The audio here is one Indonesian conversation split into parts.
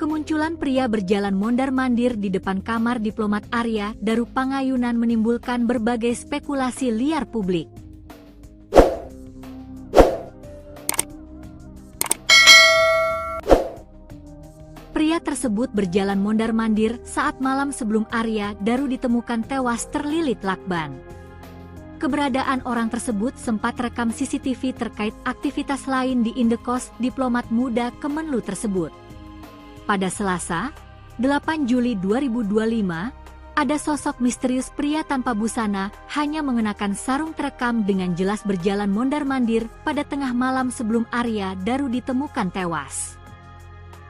Kemunculan pria berjalan mondar-mandir di depan kamar diplomat Arya Daru Pangayunan menimbulkan berbagai spekulasi liar publik. Pria tersebut berjalan mondar-mandir saat malam sebelum Arya Daru ditemukan tewas terlilit lakban. Keberadaan orang tersebut sempat rekam CCTV terkait aktivitas lain di indekos diplomat muda Kemenlu tersebut. Pada Selasa, 8 Juli 2025, ada sosok misterius pria tanpa busana hanya mengenakan sarung terekam dengan jelas berjalan mondar-mandir pada tengah malam sebelum Arya Daru ditemukan tewas.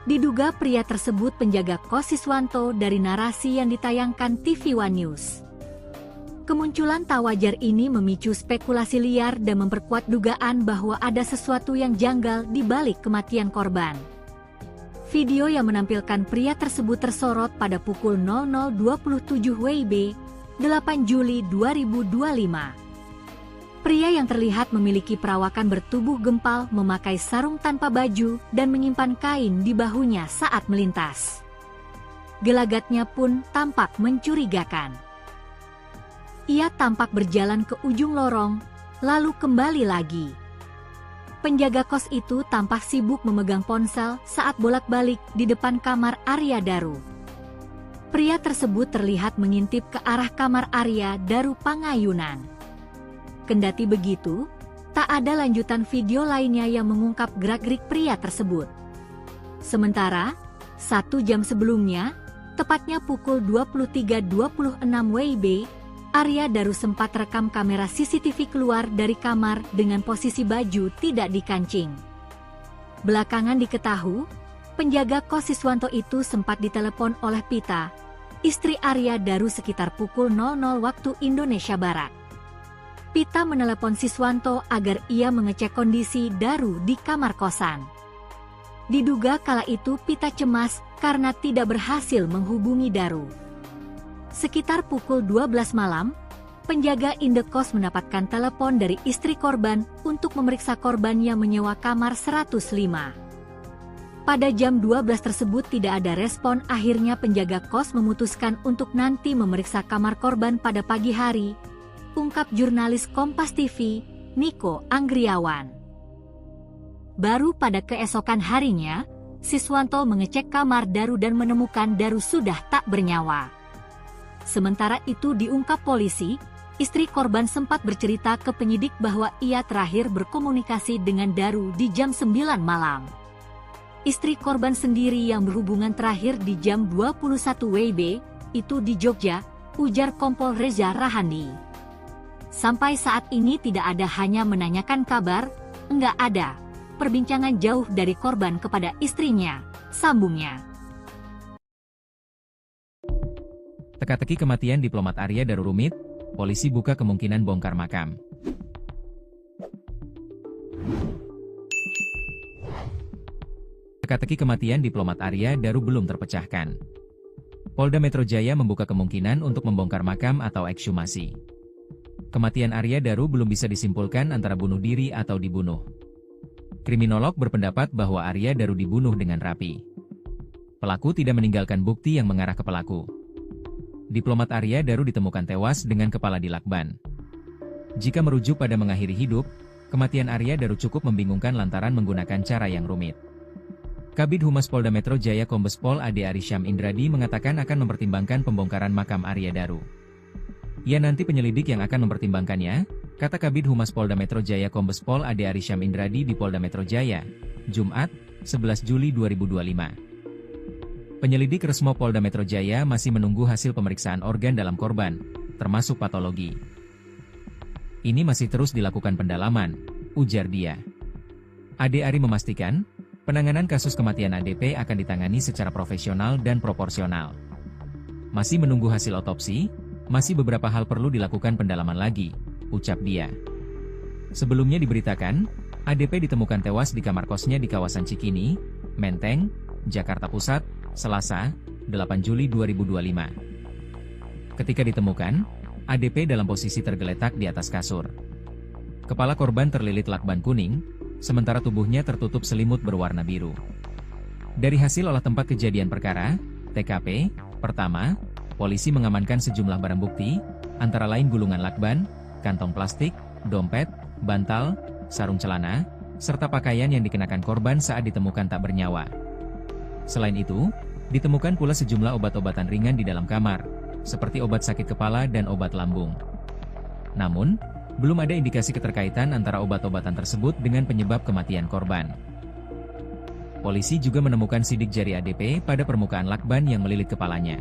Diduga pria tersebut penjaga kos Siswanto dari narasi yang ditayangkan TV One News. Kemunculan tak wajar ini memicu spekulasi liar dan memperkuat dugaan bahwa ada sesuatu yang janggal di balik kematian korban. Video yang menampilkan pria tersebut tersorot pada pukul 00.27 WIB, 8 Juli 2025. Pria yang terlihat memiliki perawakan bertubuh gempal memakai sarung tanpa baju dan menyimpan kain di bahunya saat melintas. Gelagatnya pun tampak mencurigakan. Ia tampak berjalan ke ujung lorong, lalu kembali lagi. Penjaga kos itu tampak sibuk memegang ponsel saat bolak-balik di depan kamar Arya Daru. Pria tersebut terlihat mengintip ke arah kamar Arya Daru Pangayunan. Kendati begitu, tak ada lanjutan video lainnya yang mengungkap gerak-gerik pria tersebut. Sementara, 1 jam sebelumnya, tepatnya pukul 23.26 WIB, Arya Daru sempat rekam kamera CCTV keluar dari kamar dengan posisi baju tidak dikancing. Belakangan diketahui, penjaga kos Siswanto itu sempat ditelepon oleh Pita, istri Arya Daru sekitar pukul 00 waktu Indonesia Barat. Pita menelepon Siswanto agar ia mengecek kondisi Daru di kamar kosan. Diduga kala itu Pita cemas karena tidak berhasil menghubungi Daru. Sekitar pukul 12 malam, penjaga indekos mendapatkan telepon dari istri korban untuk memeriksa korban yang menyewa kamar 105. Pada jam 12 tersebut tidak ada respon, akhirnya penjaga kos memutuskan untuk nanti memeriksa kamar korban pada pagi hari, ungkap jurnalis Kompas TV, Niko Anggriawan. Baru pada keesokan harinya, Siswanto mengecek kamar Daru dan menemukan Daru sudah tak bernyawa. Sementara itu diungkap polisi, istri korban sempat bercerita ke penyidik bahwa ia terakhir berkomunikasi dengan Daru di jam 9 malam. Istri korban sendiri yang berhubungan terakhir di jam 21 WIB, itu di Jogja, ujar Kompol Reza Rahandi. Sampai saat ini tidak ada hanya menanyakan kabar, enggak ada perbincangan jauh dari korban kepada istrinya, sambungnya. Teka-teki kematian diplomat Arya Daru rumit, polisi buka kemungkinan bongkar makam. Teka-teki kematian diplomat Arya Daru belum terpecahkan. Polda Metro Jaya membuka kemungkinan untuk membongkar makam atau ekshumasi. Kematian Arya Daru belum bisa disimpulkan antara bunuh diri atau dibunuh. Kriminolog berpendapat bahwa Arya Daru dibunuh dengan rapi. Pelaku tidak meninggalkan bukti yang mengarah ke pelaku. Diplomat Arya Daru ditemukan tewas dengan kepala di lakban. Jika merujuk pada mengakhiri hidup, kematian Arya Daru cukup membingungkan lantaran menggunakan cara yang rumit. Kabid Humas Polda Metro Jaya Kombes Pol Ade Arysyam Indradi mengatakan akan mempertimbangkan pembongkaran makam Arya Daru. Ya, nanti penyelidik yang akan mempertimbangkannya, kata Kabid Humas Polda Metro Jaya Kombes Pol Ade Arysyam Indradi di Polda Metro Jaya, Jumat, 11 Juli 2025. Penyelidik Resmo Polda Metro Jaya masih menunggu hasil pemeriksaan organ dalam korban, termasuk patologi. Ini masih terus dilakukan pendalaman, ujar dia. Ade Ari memastikan, penanganan kasus kematian ADP akan ditangani secara profesional dan proporsional. Masih menunggu hasil otopsi, masih beberapa hal perlu dilakukan pendalaman lagi, ucap dia. Sebelumnya diberitakan, ADP ditemukan tewas di kamar kosnya di kawasan Cikini, Menteng, Jakarta Pusat, Selasa, 8 Juli 2025. Ketika ditemukan, ADP dalam posisi tergeletak di atas kasur. Kepala korban terlilit lakban kuning, sementara tubuhnya tertutup selimut berwarna biru. Dari hasil olah tempat kejadian perkara, TKP, pertama, polisi mengamankan sejumlah barang bukti, antara lain gulungan lakban, kantong plastik, dompet, bantal, sarung celana, serta pakaian yang dikenakan korban saat ditemukan tak bernyawa. Selain itu, ditemukan pula sejumlah obat-obatan ringan di dalam kamar, seperti obat sakit kepala dan obat lambung. Namun, belum ada indikasi keterkaitan antara obat-obatan tersebut dengan penyebab kematian korban. Polisi juga menemukan sidik jari ADP pada permukaan lakban yang melilit kepalanya.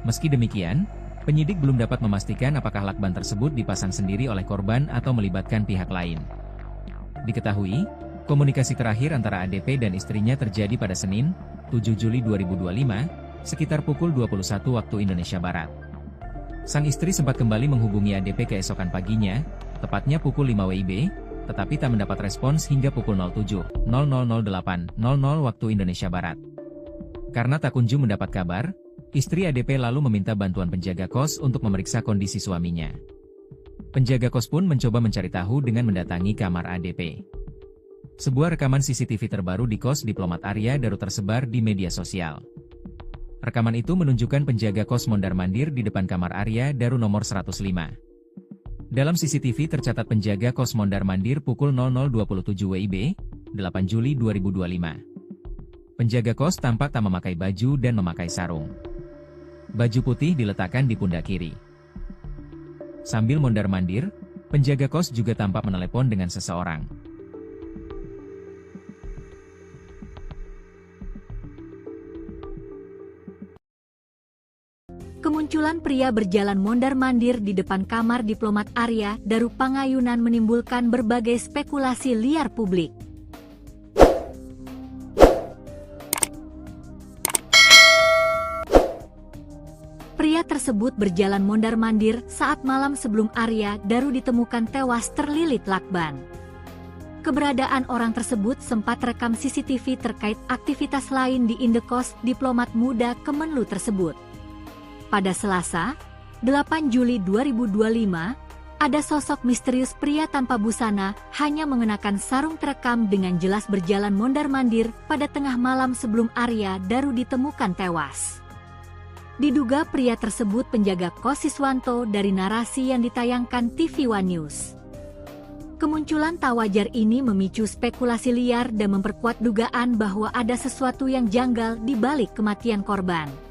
Meski demikian, penyidik belum dapat memastikan apakah lakban tersebut dipasang sendiri oleh korban atau melibatkan pihak lain. Diketahui, komunikasi terakhir antara ADP dan istrinya terjadi pada Senin, 7 Juli 2025, sekitar pukul 21 waktu Indonesia Barat. Sang istri sempat kembali menghubungi ADP keesokan paginya, tepatnya pukul 5 WIB, tetapi tak mendapat respons hingga pukul 07.0008.00 waktu Indonesia Barat. Karena tak kunjung mendapat kabar, istri ADP lalu meminta bantuan penjaga kos untuk memeriksa kondisi suaminya. Penjaga kos pun mencoba mencari tahu dengan mendatangi kamar ADP. Sebuah rekaman CCTV terbaru di kos diplomat Arya Daru tersebar di media sosial. Rekaman itu menunjukkan penjaga kos mondar-mandir di depan kamar Arya Daru nomor 105. Dalam CCTV tercatat penjaga kos mondar-mandir pukul 00.27 WIB, 8 Juli 2025. Penjaga kos tampak tak memakai baju dan memakai sarung. Baju putih diletakkan di pundak kiri. Sambil mondar-mandir, penjaga kos juga tampak menelepon dengan seseorang. Kemunculan pria berjalan mondar-mandir di depan kamar diplomat Arya Daru Pangayunan menimbulkan berbagai spekulasi liar publik. Pria tersebut berjalan mondar-mandir saat malam sebelum Arya Daru ditemukan tewas terlilit lakban. Keberadaan orang tersebut sempat rekam CCTV terkait aktivitas lain di indekos diplomat muda Kemenlu tersebut. Pada Selasa, 8 Juli 2025, ada sosok misterius pria tanpa busana hanya mengenakan sarung terekam dengan jelas berjalan mondar-mandir pada tengah malam sebelum Arya Daru ditemukan tewas. Diduga pria tersebut penjaga kos Siswanto dari narasi yang ditayangkan TV One News. Kemunculan tak wajar ini memicu spekulasi liar dan memperkuat dugaan bahwa ada sesuatu yang janggal di balik kematian korban.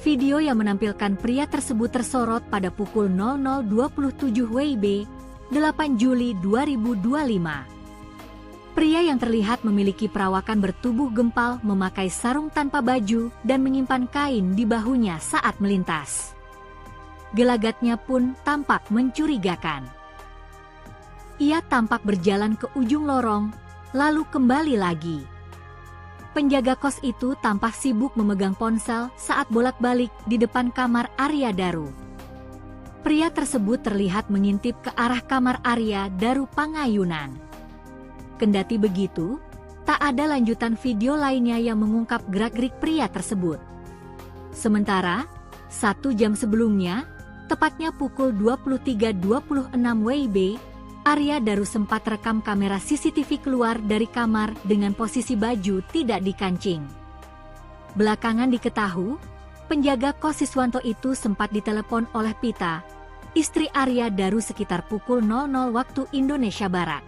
Video yang menampilkan pria tersebut tersorot pada pukul 00.27 WIB, 8 Juli 2025. Pria yang terlihat memiliki perawakan bertubuh gempal memakai sarung tanpa baju dan menyimpan kain di bahunya saat melintas. Gelagatnya pun tampak mencurigakan. Ia tampak berjalan ke ujung lorong, lalu kembali lagi. Penjaga kos itu tampak sibuk memegang ponsel saat bolak-balik di depan kamar Arya Daru. Pria tersebut terlihat mengintip ke arah kamar Arya Daru Pangayunan. Kendati begitu, tak ada lanjutan video lainnya yang mengungkap gerak-gerik pria tersebut. Sementara, 1 jam sebelumnya, tepatnya pukul 23.26 WIB, Arya Daru sempat rekam kamera CCTV keluar dari kamar dengan posisi baju tidak dikancing. Belakangan diketahui, penjaga kos Siswanto itu sempat ditelepon oleh Pita, istri Arya Daru sekitar pukul 00 waktu Indonesia Barat.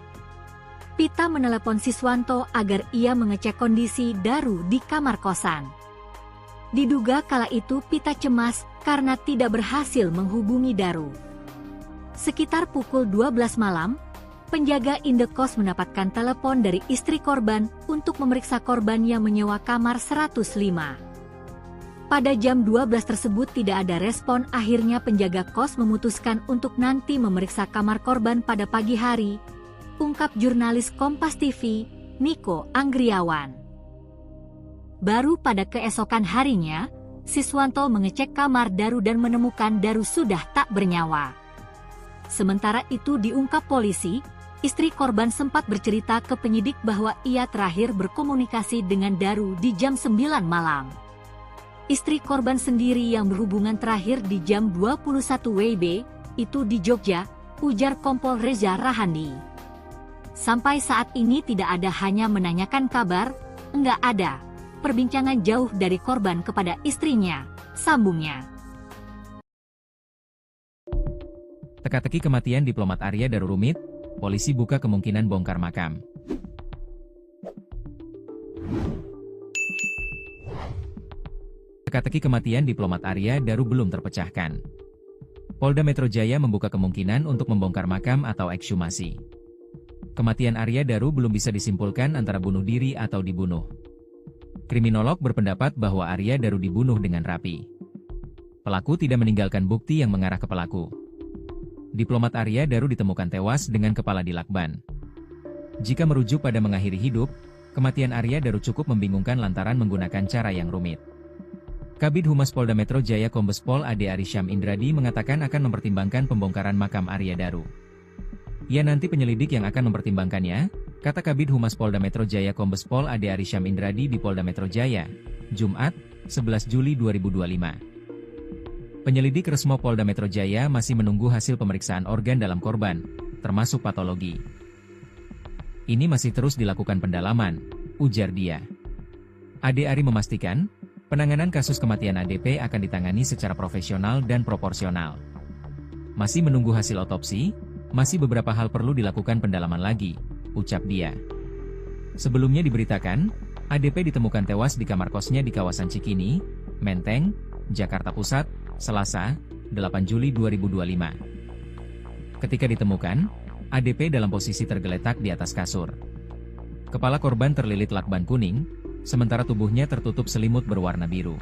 Pita menelepon Siswanto agar ia mengecek kondisi Daru di kamar kosan. Diduga kala itu Pita cemas karena tidak berhasil menghubungi Daru. Sekitar pukul 12 malam, penjaga indekos mendapatkan telepon dari istri korban untuk memeriksa korban yang menyewa kamar 105. Pada jam 12 tersebut tidak ada respon, akhirnya penjaga kos memutuskan untuk nanti memeriksa kamar korban pada pagi hari, ungkap jurnalis Kompas TV, Niko Anggriawan. Baru pada keesokan harinya, Siswanto mengecek kamar Daru dan menemukan Daru sudah tak bernyawa. Sementara itu diungkap polisi, istri korban sempat bercerita ke penyidik bahwa ia terakhir berkomunikasi dengan Daru di jam 9 malam. Istri korban sendiri yang berhubungan terakhir di jam 21 WIB, itu di Jogja, ujar Kompol Reza Rahandi. Sampai saat ini tidak ada hanya menanyakan kabar, Enggak ada. Perbincangan jauh dari korban kepada istrinya, sambungnya. Teka-teki kematian diplomat Arya Daru rumit, polisi buka kemungkinan bongkar makam. Teka-teki kematian diplomat Arya Daru belum terpecahkan. Polda Metro Jaya membuka kemungkinan untuk membongkar makam atau ekshumasi. Kematian Arya Daru belum bisa disimpulkan antara bunuh diri atau dibunuh. Kriminolog berpendapat bahwa Arya Daru dibunuh dengan rapi. Pelaku tidak meninggalkan bukti yang mengarah ke pelaku. Diplomat Arya Daru ditemukan tewas dengan kepala dilakban. Jika merujuk pada mengakhiri hidup, kematian Arya Daru cukup membingungkan lantaran menggunakan cara yang rumit. Kabid Humas Polda Metro Jaya Kombes Pol Ade Arysyam Indradi mengatakan akan mempertimbangkan pembongkaran makam Arya Daru. Ya, nanti penyelidik yang akan mempertimbangkannya, kata Kabid Humas Polda Metro Jaya Kombes Pol Ade Arysyam Indradi di Polda Metro Jaya, Jumat, 11 Juli 2025. Penyelidik Resmo Polda Metro Jaya masih menunggu hasil pemeriksaan organ dalam korban, termasuk patologi. Ini masih terus dilakukan pendalaman, ujar dia. Ade Ari memastikan, penanganan kasus kematian ADP akan ditangani secara profesional dan proporsional. Masih menunggu hasil otopsi, masih beberapa hal perlu dilakukan pendalaman lagi, ucap dia. Sebelumnya diberitakan, ADP ditemukan tewas di kamar kosnya di kawasan Cikini, Menteng, Jakarta Pusat, Selasa, 8 Juli 2025. Ketika ditemukan, ADP dalam posisi tergeletak di atas kasur. Kepala korban terlilit lakban kuning, sementara tubuhnya tertutup selimut berwarna biru.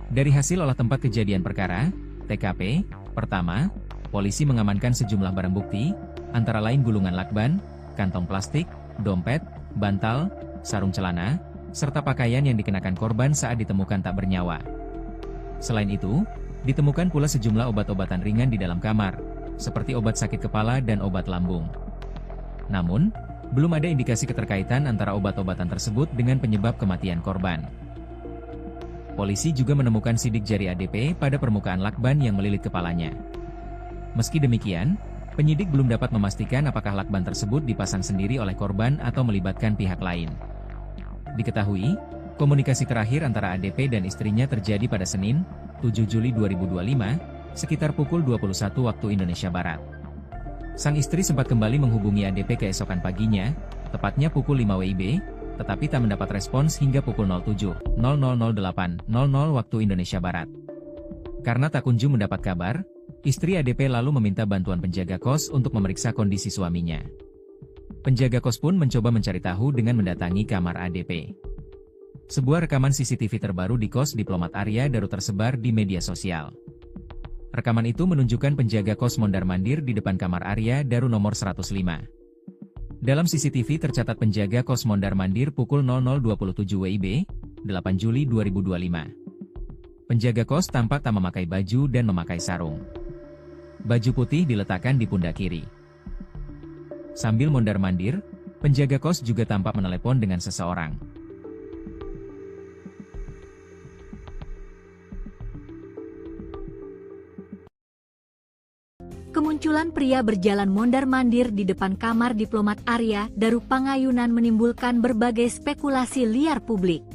Dari hasil olah tempat kejadian perkara, TKP, pertama, polisi mengamankan sejumlah barang bukti, antara lain gulungan lakban, kantong plastik, dompet, bantal, sarung celana, serta pakaian yang dikenakan korban saat ditemukan tak bernyawa. Selain itu, ditemukan pula sejumlah obat-obatan ringan di dalam kamar, seperti obat sakit kepala dan obat lambung. Namun, belum ada indikasi keterkaitan antara obat-obatan tersebut dengan penyebab kematian korban. Polisi juga menemukan sidik jari ADP pada permukaan lakban yang melilit kepalanya. Meski demikian, penyidik belum dapat memastikan apakah lakban tersebut dipasang sendiri oleh korban atau melibatkan pihak lain. Diketahui, komunikasi terakhir antara ADP dan istrinya terjadi pada Senin, 7 Juli 2025, sekitar pukul 21 waktu Indonesia Barat. Sang istri sempat kembali menghubungi ADP keesokan paginya, tepatnya pukul 5 WIB, tetapi tak mendapat respons hingga pukul 07.0008.00 waktu Indonesia Barat. Karena tak kunjung mendapat kabar, istri ADP lalu meminta bantuan penjaga kos untuk memeriksa kondisi suaminya. Penjaga kos pun mencoba mencari tahu dengan mendatangi kamar ADP. Sebuah rekaman CCTV terbaru di kos diplomat Arya Daru tersebar di media sosial. Rekaman itu menunjukkan penjaga kos mondar-mandir di depan kamar Arya Daru nomor 105. Dalam CCTV tercatat penjaga kos mondar-mandir pukul 00.27 WIB, 8 Juli 2025. Penjaga kos tampak tak memakai baju dan memakai sarung. Baju putih diletakkan di pundak kiri. Sambil mondar-mandir, penjaga kos juga tampak menelepon dengan seseorang. Kemunculan pria berjalan mondar-mandir di depan kamar diplomat Arya Daru Pangayunan menimbulkan berbagai spekulasi liar publik.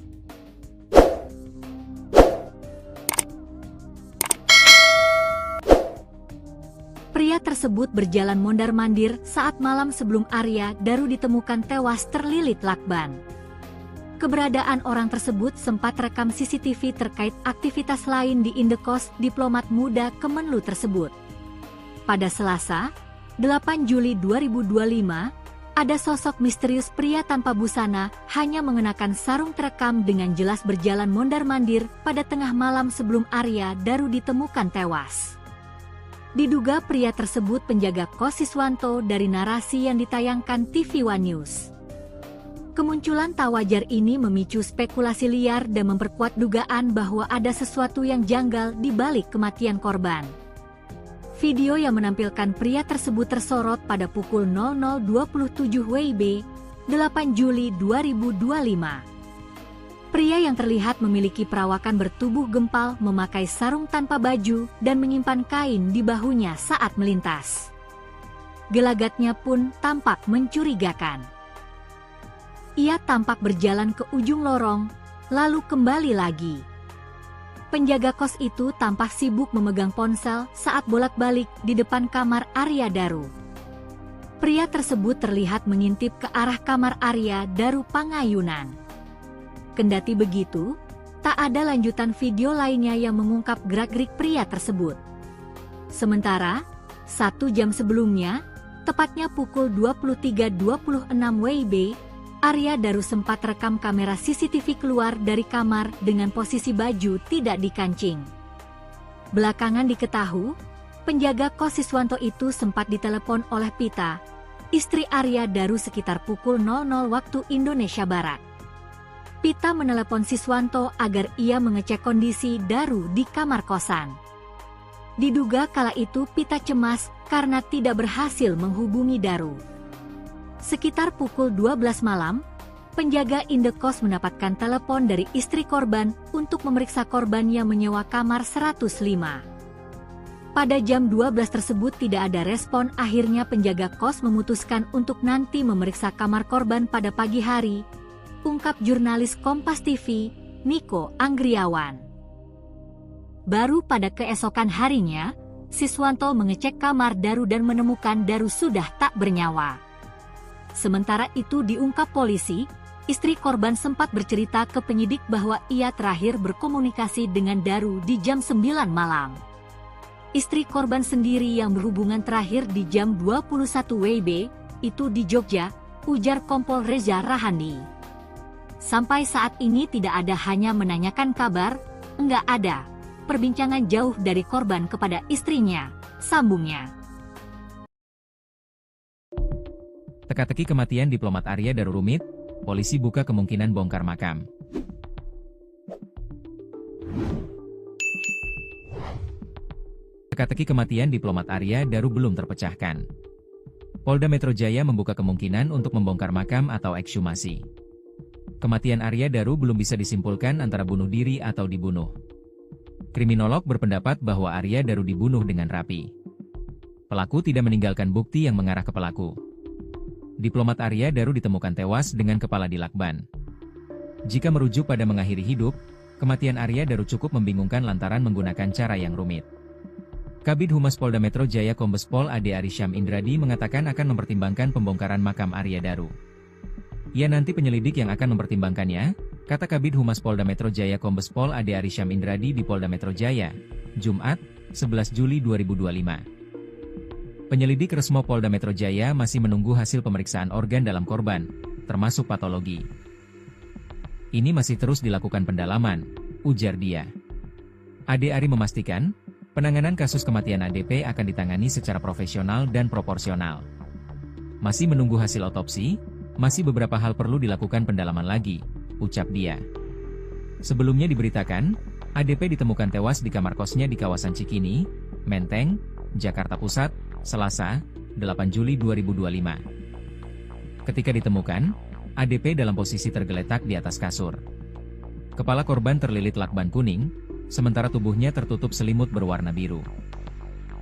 Pria tersebut berjalan mondar-mandir saat malam sebelum Arya Daru ditemukan tewas terlilit lakban. Keberadaan orang tersebut sempat rekam CCTV terkait aktivitas lain di indekos diplomat muda Kemenlu tersebut. Pada Selasa, 8 Juli 2025, ada sosok misterius pria tanpa busana hanya mengenakan sarung terekam dengan jelas berjalan mondar-mandir pada tengah malam sebelum Arya Daru ditemukan tewas. Diduga pria tersebut penjaga kos Siswanto dari narasi yang ditayangkan TV One News. Kemunculan tak wajar ini memicu spekulasi liar dan memperkuat dugaan bahwa ada sesuatu yang janggal di balik kematian korban. Video yang menampilkan pria tersebut tersorot pada pukul 00.27 WIB, 8 Juli 2025. Pria yang terlihat memiliki perawakan bertubuh gempal memakai sarung tanpa baju dan menyimpan kain di bahunya saat melintas. Gelagatnya pun tampak mencurigakan. Ia tampak berjalan ke ujung lorong, lalu kembali lagi. Penjaga kos itu tampak sibuk memegang ponsel saat bolak-balik di depan kamar Arya Daru. Pria tersebut terlihat mengintip ke arah kamar Arya Daru Pangayunan. Kendati begitu, tak ada lanjutan video lainnya yang mengungkap gerak-gerik pria tersebut. Sementara, 1 jam sebelumnya, tepatnya pukul 23.26 WIB, Arya Daru sempat rekam kamera CCTV keluar dari kamar dengan posisi baju tidak dikancing. Belakangan diketahui, penjaga kos Siswanto itu sempat ditelepon oleh Pita, istri Arya Daru sekitar pukul 00 waktu Indonesia Barat. Pita menelepon Siswanto agar ia mengecek kondisi Daru di kamar kosan. Diduga kala itu Pita cemas karena tidak berhasil menghubungi Daru. Sekitar pukul 12 malam, penjaga indekos mendapatkan telepon dari istri korban untuk memeriksa korban yang menyewa kamar 105. Pada jam 12 tersebut tidak ada respon, akhirnya penjaga kos memutuskan untuk nanti memeriksa kamar korban pada pagi hari, ungkap jurnalis Kompas TV, Niko Anggriawan. Baru pada keesokan harinya, Siswanto mengecek kamar Daru dan menemukan Daru sudah tak bernyawa. Sementara itu diungkap polisi, istri korban sempat bercerita ke penyidik bahwa ia terakhir berkomunikasi dengan Daru di jam 9 malam. Istri korban sendiri yang berhubungan terakhir di jam 21 WIB, itu di Jogja, ujar Kompol Reza Rahandi. Sampai saat ini tidak ada hanya menanyakan kabar, enggak ada perbincangan jauh dari korban kepada istrinya, sambungnya. Teka-teki kematian diplomat Arya Daru rumit, polisi buka kemungkinan bongkar makam. Teka-teki kematian diplomat Arya Daru belum terpecahkan. Polda Metro Jaya membuka kemungkinan untuk membongkar makam atau ekshumasi. Kematian Arya Daru belum bisa disimpulkan antara bunuh diri atau dibunuh. Kriminolog berpendapat bahwa Arya Daru dibunuh dengan rapi. Pelaku tidak meninggalkan bukti yang mengarah ke pelaku. Diplomat Arya Daru ditemukan tewas dengan kepala dilakban. Jika merujuk pada mengakhiri hidup, kematian Arya Daru cukup membingungkan lantaran menggunakan cara yang rumit. Kabid Humas Polda Metro Jaya Kombes Pol Ade Arysyam Indradi mengatakan akan mempertimbangkan pembongkaran makam Arya Daru. Ia nanti penyelidik yang akan mempertimbangkannya, kata Kabid Humas Polda Metro Jaya Kombes Pol Ade Arysyam Indradi di Polda Metro Jaya, Jumat, 11 Juli 2025. Penyelidik Resmo Polda Metro Jaya masih menunggu hasil pemeriksaan organ dalam korban, termasuk patologi. Ini masih terus dilakukan pendalaman, ujar dia. Ade Ari memastikan, penanganan kasus kematian ADP akan ditangani secara profesional dan proporsional. Masih menunggu hasil otopsi, masih beberapa hal perlu dilakukan pendalaman lagi, ucap dia. Sebelumnya diberitakan, ADP ditemukan tewas di kamar kosnya di kawasan Cikini, Menteng, Jakarta Pusat, Selasa, 8 Juli 2025. Ketika ditemukan, ADP dalam posisi tergeletak di atas kasur. Kepala korban terlilit lakban kuning, sementara tubuhnya tertutup selimut berwarna biru.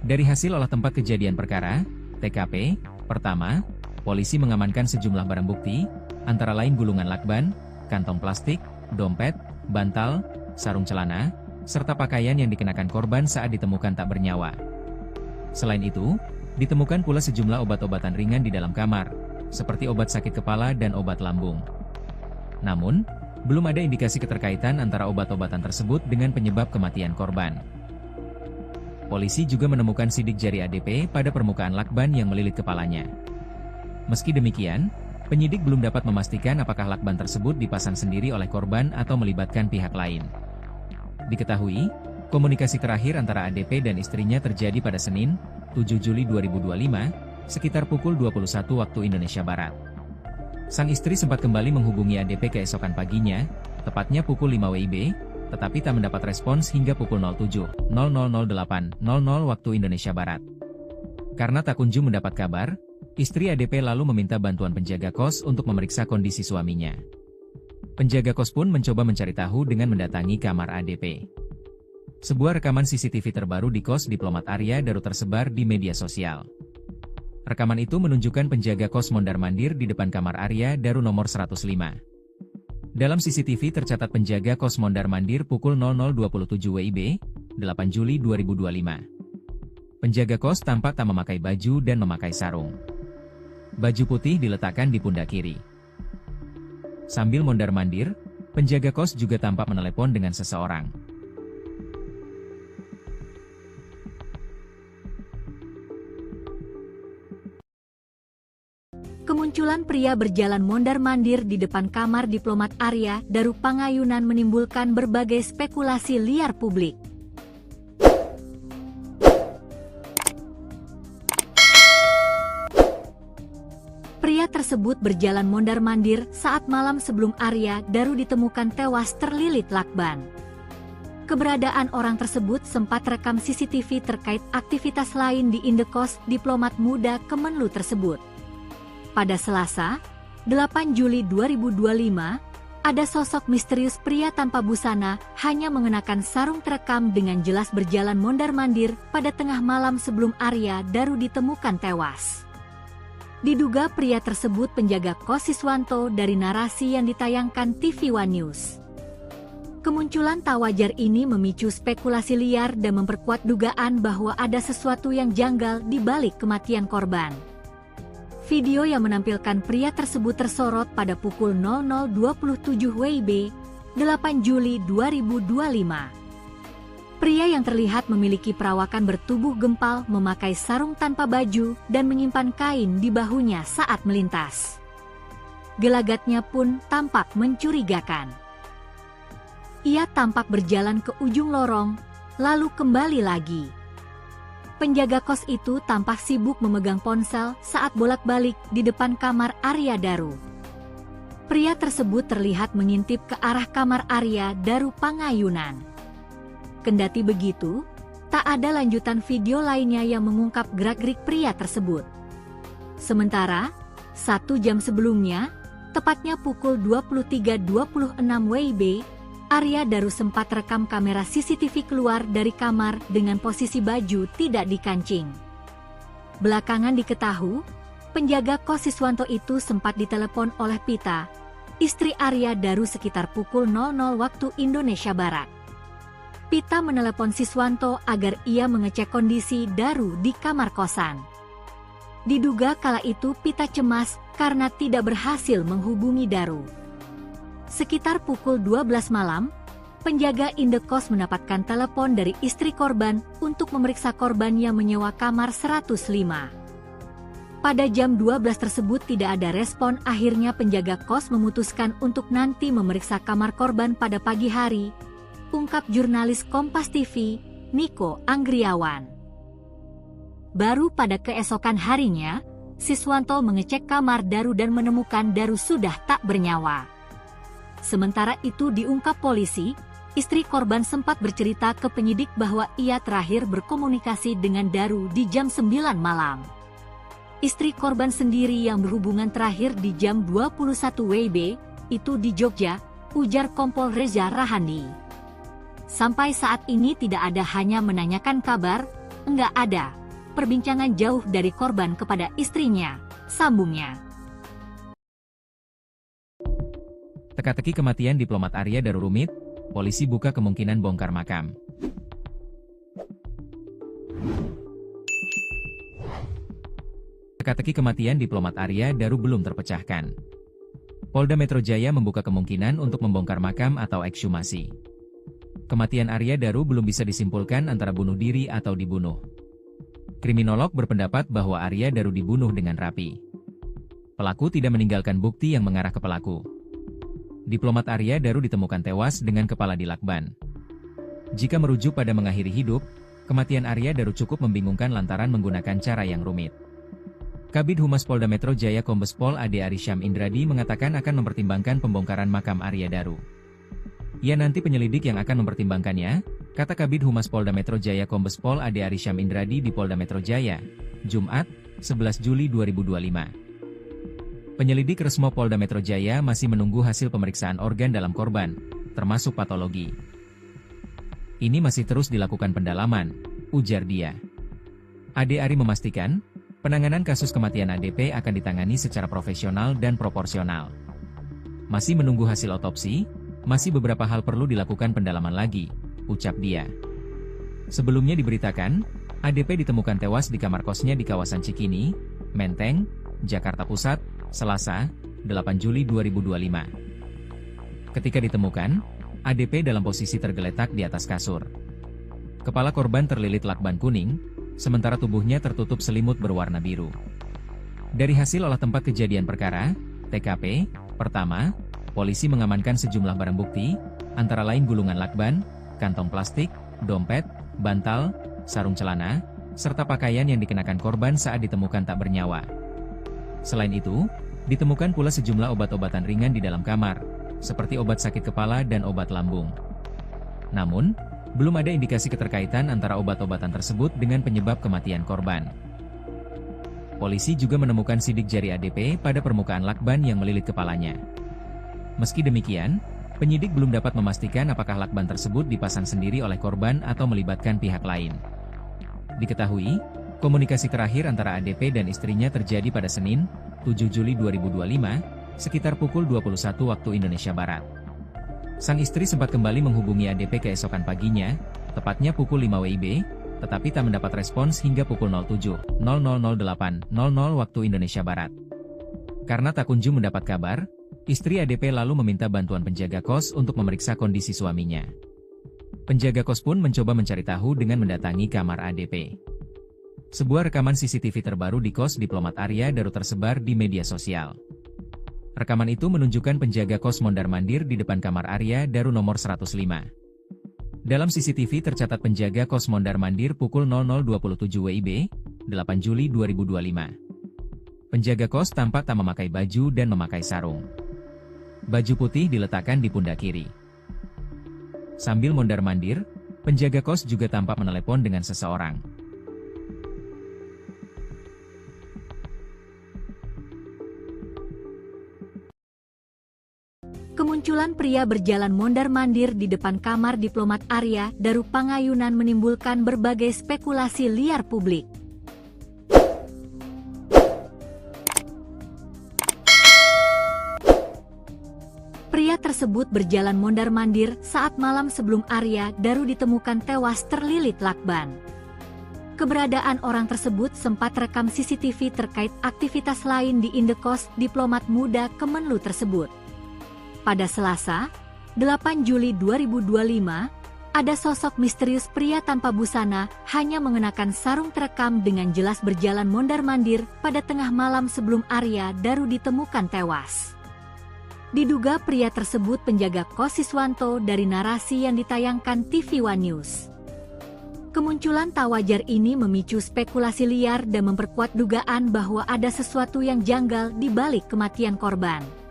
Dari hasil olah tempat kejadian perkara, TKP, pertama, polisi mengamankan sejumlah barang bukti, antara lain gulungan lakban, kantong plastik, dompet, bantal, sarung celana, serta pakaian yang dikenakan korban saat ditemukan tak bernyawa. Selain itu, ditemukan pula sejumlah obat-obatan ringan di dalam kamar, seperti obat sakit kepala dan obat lambung. Namun, belum ada indikasi keterkaitan antara obat-obatan tersebut dengan penyebab kematian korban. Polisi juga menemukan sidik jari ADP pada permukaan lakban yang melilit kepalanya. Meski demikian, penyidik belum dapat memastikan apakah lakban tersebut dipasang sendiri oleh korban atau melibatkan pihak lain. Diketahui, komunikasi terakhir antara ADP dan istrinya terjadi pada Senin, 7 Juli 2025, sekitar pukul 21 waktu Indonesia Barat. Sang istri sempat kembali menghubungi ADP keesokan paginya, tepatnya pukul 5 WIB, tetapi tak mendapat respons hingga pukul 07.0008.00 waktu Indonesia Barat. Karena tak kunjung mendapat kabar, istri ADP lalu meminta bantuan penjaga kos untuk memeriksa kondisi suaminya. Penjaga kos pun mencoba mencari tahu dengan mendatangi kamar ADP. Sebuah rekaman CCTV terbaru di kos diplomat Arya Daru tersebar di media sosial. Rekaman itu menunjukkan penjaga kos mondar-mandir di depan kamar Arya Daru nomor 105. Dalam CCTV tercatat penjaga kos mondar-mandir pukul 00.27 WIB, 8 Juli 2025. Penjaga kos tampak tak memakai baju dan memakai sarung. Baju putih diletakkan di pundak kiri. Sambil mondar-mandir, penjaga kos juga tampak menelepon dengan seseorang. Kemunculan pria berjalan mondar-mandir di depan kamar diplomat Arya Daru Pangayunan menimbulkan berbagai spekulasi liar publik. Pria tersebut berjalan mondar-mandir saat malam sebelum Arya Daru ditemukan tewas terlilit lakban. Keberadaan orang tersebut sempat rekam CCTV terkait aktivitas lain di indekos diplomat muda Kemenlu tersebut. Pada Selasa, 8 Juli 2025, ada sosok misterius pria tanpa busana hanya mengenakan sarung terekam dengan jelas berjalan mondar-mandir pada tengah malam sebelum Arya Daru ditemukan tewas. Diduga pria tersebut penjaga kos Siswanto dari narasi yang ditayangkan TV One News. Kemunculan tak wajar ini memicu spekulasi liar dan memperkuat dugaan bahwa ada sesuatu yang janggal di balik kematian korban. Video yang menampilkan pria tersebut tersorot pada pukul 00.27 WIB, 8 Juli 2025. Pria yang terlihat memiliki perawakan bertubuh gempal memakai sarung tanpa baju dan menyimpan kain di bahunya saat melintas. Gelagatnya pun tampak mencurigakan. Ia tampak berjalan ke ujung lorong, lalu kembali lagi. Penjaga kos itu tampak sibuk memegang ponsel saat bolak-balik di depan kamar Arya Daru. Pria tersebut terlihat mengintip ke arah kamar Arya Daru Pangayunan. Kendati begitu, tak ada lanjutan video lainnya yang mengungkap gerak-gerik pria tersebut. Sementara, 1 jam sebelumnya, tepatnya pukul 23.26 WIB, Arya Daru sempat rekam kamera CCTV keluar dari kamar dengan posisi baju tidak dikancing. Belakangan diketahui, penjaga kos Siswanto itu sempat ditelepon oleh Pita, istri Arya Daru sekitar pukul 00 waktu Indonesia Barat. Pita menelepon Siswanto agar ia mengecek kondisi Daru di kamar kosan. Diduga kala itu Pita cemas karena tidak berhasil menghubungi Daru. Sekitar pukul 12 malam, penjaga indekos mendapatkan telepon dari istri korban untuk memeriksa korban yang menyewa kamar 105. Pada jam 12 tersebut tidak ada respon, akhirnya penjaga kos memutuskan untuk nanti memeriksa kamar korban pada pagi hari, ungkap jurnalis Kompas TV, Niko Anggriawan. Baru pada keesokan harinya, Siswanto mengecek kamar Daru dan menemukan Daru sudah tak bernyawa. Sementara itu diungkap polisi, istri korban sempat bercerita ke penyidik bahwa ia terakhir berkomunikasi dengan Daru di jam 9 malam. Istri korban sendiri yang berhubungan terakhir di jam 21 WIB, itu di Jogja, ujar Kompol Reza Rahandi. Sampai saat ini tidak ada hanya menanyakan kabar, enggak ada perbincangan jauh dari korban kepada istrinya, sambungnya. Teka-teki kematian diplomat Arya Daru rumit, polisi buka kemungkinan bongkar makam. Teka-teki kematian diplomat Arya Daru belum terpecahkan. Polda Metro Jaya membuka kemungkinan untuk membongkar makam atau ekshumasi. Kematian Arya Daru belum bisa disimpulkan antara bunuh diri atau dibunuh. Kriminolog berpendapat bahwa Arya Daru dibunuh dengan rapi. Pelaku tidak meninggalkan bukti yang mengarah ke pelaku. Diplomat Arya Daru ditemukan tewas dengan kepala dilakban. Jika merujuk pada mengakhiri hidup, kematian Arya Daru cukup membingungkan lantaran menggunakan cara yang rumit. Kabid Humas Polda Metro Jaya Kombes Pol Ade Arysyam Indradi mengatakan akan mempertimbangkan pembongkaran makam Arya Daru. Ya, nanti penyelidik yang akan mempertimbangkannya, kata Kabid Humas Polda Metro Jaya Kombes Pol Ade Arysyam Indradi di Polda Metro Jaya, Jumat, 11 Juli 2025. Penyelidik Resmo Polda Metro Jaya masih menunggu hasil pemeriksaan organ dalam korban, termasuk patologi. Ini masih terus dilakukan pendalaman, ujar dia. Ade Ari memastikan, Penanganan kasus kematian ADP akan ditangani secara profesional dan proporsional. Masih menunggu hasil otopsi, masih beberapa hal perlu dilakukan pendalaman lagi, ucap dia. Sebelumnya diberitakan, ADP ditemukan tewas di kamar kosnya di kawasan Cikini, Menteng, Jakarta Pusat, Selasa, 8 Juli 2025. Ketika ditemukan, ADP dalam posisi tergeletak di atas kasur. Kepala korban terlilit lakban kuning, sementara tubuhnya tertutup selimut berwarna biru. Dari hasil olah tempat kejadian perkara, TKP, pertama, polisi mengamankan sejumlah barang bukti, antara lain gulungan lakban, kantong plastik, dompet, bantal, sarung celana, serta pakaian yang dikenakan korban saat ditemukan tak bernyawa. Selain itu, ditemukan pula sejumlah obat-obatan ringan di dalam kamar, seperti obat sakit kepala dan obat lambung. Namun, belum ada indikasi keterkaitan antara obat-obatan tersebut dengan penyebab kematian korban. Polisi juga menemukan sidik jari ADP pada permukaan lakban yang melilit kepalanya. Meski demikian, penyidik belum dapat memastikan apakah lakban tersebut dipasang sendiri oleh korban atau melibatkan pihak lain. Diketahui, komunikasi terakhir antara ADP dan istrinya terjadi pada Senin, 7 Juli 2025, sekitar pukul 21 waktu Indonesia Barat. Sang istri sempat kembali menghubungi ADP keesokan paginya, tepatnya pukul 5 WIB, tetapi tak mendapat respons hingga pukul 07.0008.00 waktu Indonesia Barat. Karena tak kunjung mendapat kabar, istri ADP lalu meminta bantuan penjaga kos untuk memeriksa kondisi suaminya. Penjaga kos pun mencoba mencari tahu dengan mendatangi kamar ADP. Sebuah rekaman CCTV terbaru di kos diplomat Arya Daru tersebar di media sosial. Rekaman itu menunjukkan penjaga kos mondar-mandir di depan kamar Arya Daru nomor 105. Dalam CCTV tercatat penjaga kos mondar-mandir pukul 00.27 WIB, 8 Juli 2025. Penjaga kos tampak tak memakai baju dan memakai sarung. Baju putih diletakkan di pundak kiri. Sambil mondar-mandir, penjaga kos juga tampak menelepon dengan seseorang. Kemunculan pria berjalan mondar-mandir di depan kamar diplomat Arya Daru Pangayunan menimbulkan berbagai spekulasi liar publik. Pria tersebut berjalan mondar-mandir saat malam sebelum Arya Daru ditemukan tewas terlilit lakban. Keberadaan orang tersebut sempat rekam CCTV terkait aktivitas lain di indekos diplomat muda Kemenlu tersebut. Pada Selasa, 8 Juli 2025, ada sosok misterius pria tanpa busana hanya mengenakan sarung terekam dengan jelas berjalan mondar-mandir pada tengah malam sebelum Arya Daru ditemukan tewas. Diduga pria tersebut penjaga kos Siswanto dari narasi yang ditayangkan TV One News. Kemunculan tak wajar ini memicu spekulasi liar dan memperkuat dugaan bahwa ada sesuatu yang janggal di balik kematian korban.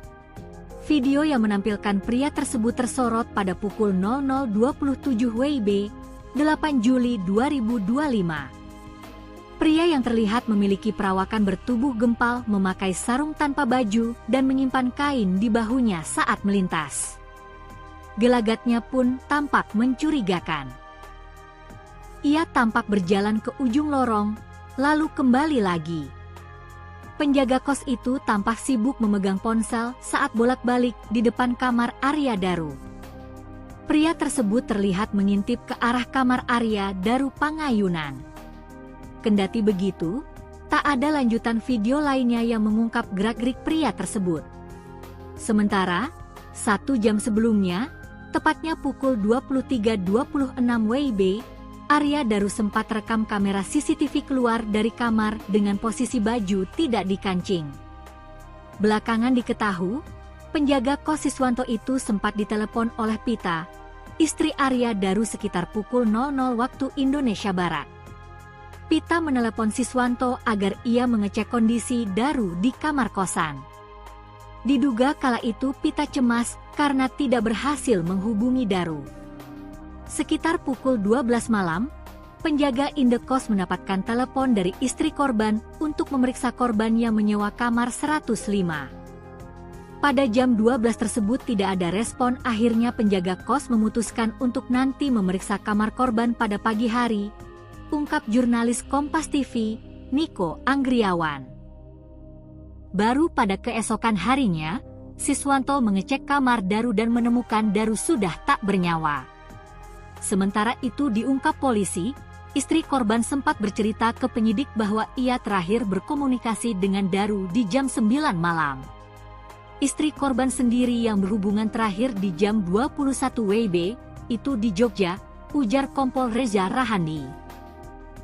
Video yang menampilkan pria tersebut tersorot pada pukul 00.27 WIB, 8 Juli 2025. Pria yang terlihat memiliki perawakan bertubuh gempal memakai sarung tanpa baju dan menyimpan kain di bahunya saat melintas. Gelagatnya pun tampak mencurigakan. Ia tampak berjalan ke ujung lorong, lalu kembali lagi. Penjaga kos itu tampak sibuk memegang ponsel saat bolak-balik di depan kamar Arya Daru. Pria tersebut terlihat mengintip ke arah kamar Arya Daru Pangayunan. Kendati begitu, tak ada lanjutan video lainnya yang mengungkap gerak-gerik pria tersebut. Sementara, 1 jam sebelumnya, tepatnya pukul 23.26 WIB, Arya Daru sempat rekam kamera CCTV keluar dari kamar dengan posisi baju tidak dikancing. Belakangan diketahui, penjaga kos Siswanto itu sempat ditelepon oleh Pita, istri Arya Daru sekitar pukul 00 waktu Indonesia Barat. Pita menelepon Siswanto agar ia mengecek kondisi Daru di kamar kosan. Diduga kala itu Pita cemas karena tidak berhasil menghubungi Daru. Sekitar pukul 12 malam, penjaga indekos mendapatkan telepon dari istri korban untuk memeriksa korban yang menyewa kamar 105. Pada jam 12 tersebut tidak ada respon, akhirnya penjaga kos memutuskan untuk nanti memeriksa kamar korban pada pagi hari, ungkap jurnalis Kompas TV, Niko Anggriawan. Baru pada keesokan harinya, Siswanto mengecek kamar Daru dan menemukan Daru sudah tak bernyawa. Sementara itu diungkap polisi, istri korban sempat bercerita ke penyidik bahwa ia terakhir berkomunikasi dengan Daru di jam 9 malam. Istri korban sendiri yang berhubungan terakhir di jam 21 WIB, itu di Jogja, ujar Kompol Reza Rahandi.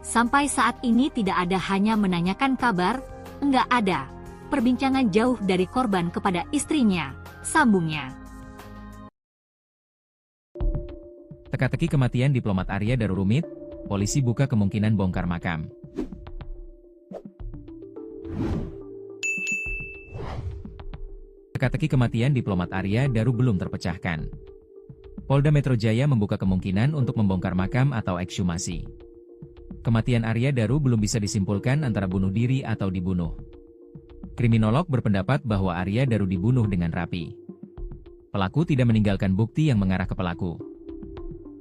Sampai saat ini tidak ada hanya menanyakan kabar, enggak ada perbincangan jauh dari korban kepada istrinya, sambungnya. Teka-teki kematian diplomat Arya Daru rumit, polisi buka kemungkinan bongkar makam. Teka-teki kematian diplomat Arya Daru belum terpecahkan. Polda Metro Jaya membuka kemungkinan untuk membongkar makam atau ekshumasi. Kematian Arya Daru belum bisa disimpulkan antara bunuh diri atau dibunuh. Kriminolog berpendapat bahwa Arya Daru dibunuh dengan rapi. Pelaku tidak meninggalkan bukti yang mengarah ke pelaku.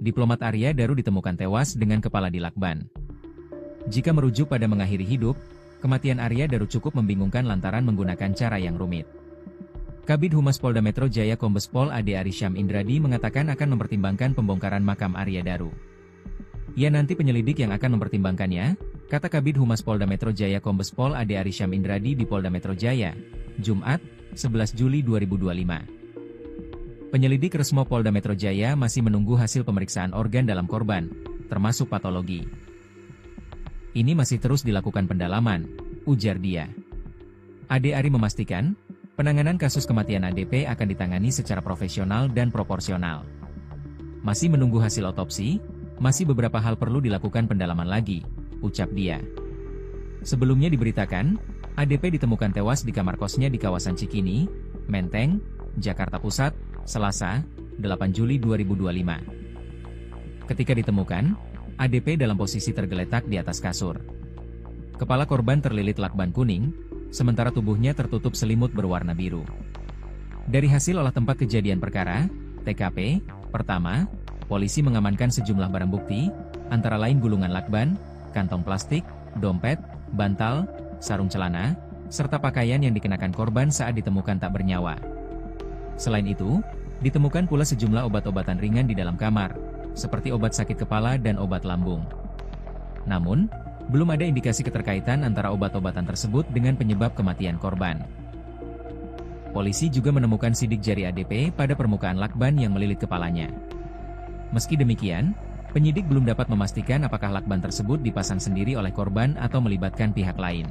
Diplomat Arya Daru ditemukan tewas dengan kepala dilakban. Jika merujuk pada mengakhiri hidup, kematian Arya Daru cukup membingungkan lantaran menggunakan cara yang rumit. Kabid Humas Polda Metro Jaya Kombes Pol Ade Arysyam Indradi mengatakan akan mempertimbangkan pembongkaran makam Arya Daru. Ya nanti penyelidik yang akan mempertimbangkannya, kata Kabid Humas Polda Metro Jaya Kombes Pol Ade Arysyam Indradi di Polda Metro Jaya, Jumat, 11 Juli 2025. Penyelidik Resmo Polda Metro Jaya masih menunggu hasil pemeriksaan organ dalam korban, termasuk patologi. Ini masih terus dilakukan pendalaman, ujar dia. Ade Ari memastikan, penanganan kasus kematian ADP akan ditangani secara profesional dan proporsional. Masih menunggu hasil otopsi, masih beberapa hal perlu dilakukan pendalaman lagi, ucap dia. Sebelumnya diberitakan, ADP ditemukan tewas di kamar kosnya di kawasan Cikini, Menteng, Jakarta Pusat, Selasa, 8 Juli 2025. Ketika ditemukan, ADP dalam posisi tergeletak di atas kasur. Kepala korban terlilit lakban kuning, sementara tubuhnya tertutup selimut berwarna biru. Dari hasil olah tempat kejadian perkara, TKP, pertama, polisi mengamankan sejumlah barang bukti, antara lain gulungan lakban, kantong plastik, dompet, bantal, sarung celana, serta pakaian yang dikenakan korban saat ditemukan tak bernyawa. Selain itu, ditemukan pula sejumlah obat-obatan ringan di dalam kamar, seperti obat sakit kepala dan obat lambung. Namun, belum ada indikasi keterkaitan antara obat-obatan tersebut dengan penyebab kematian korban. Polisi juga menemukan sidik jari ADP pada permukaan lakban yang melilit kepalanya. Meski demikian, penyidik belum dapat memastikan apakah lakban tersebut dipasang sendiri oleh korban atau melibatkan pihak lain.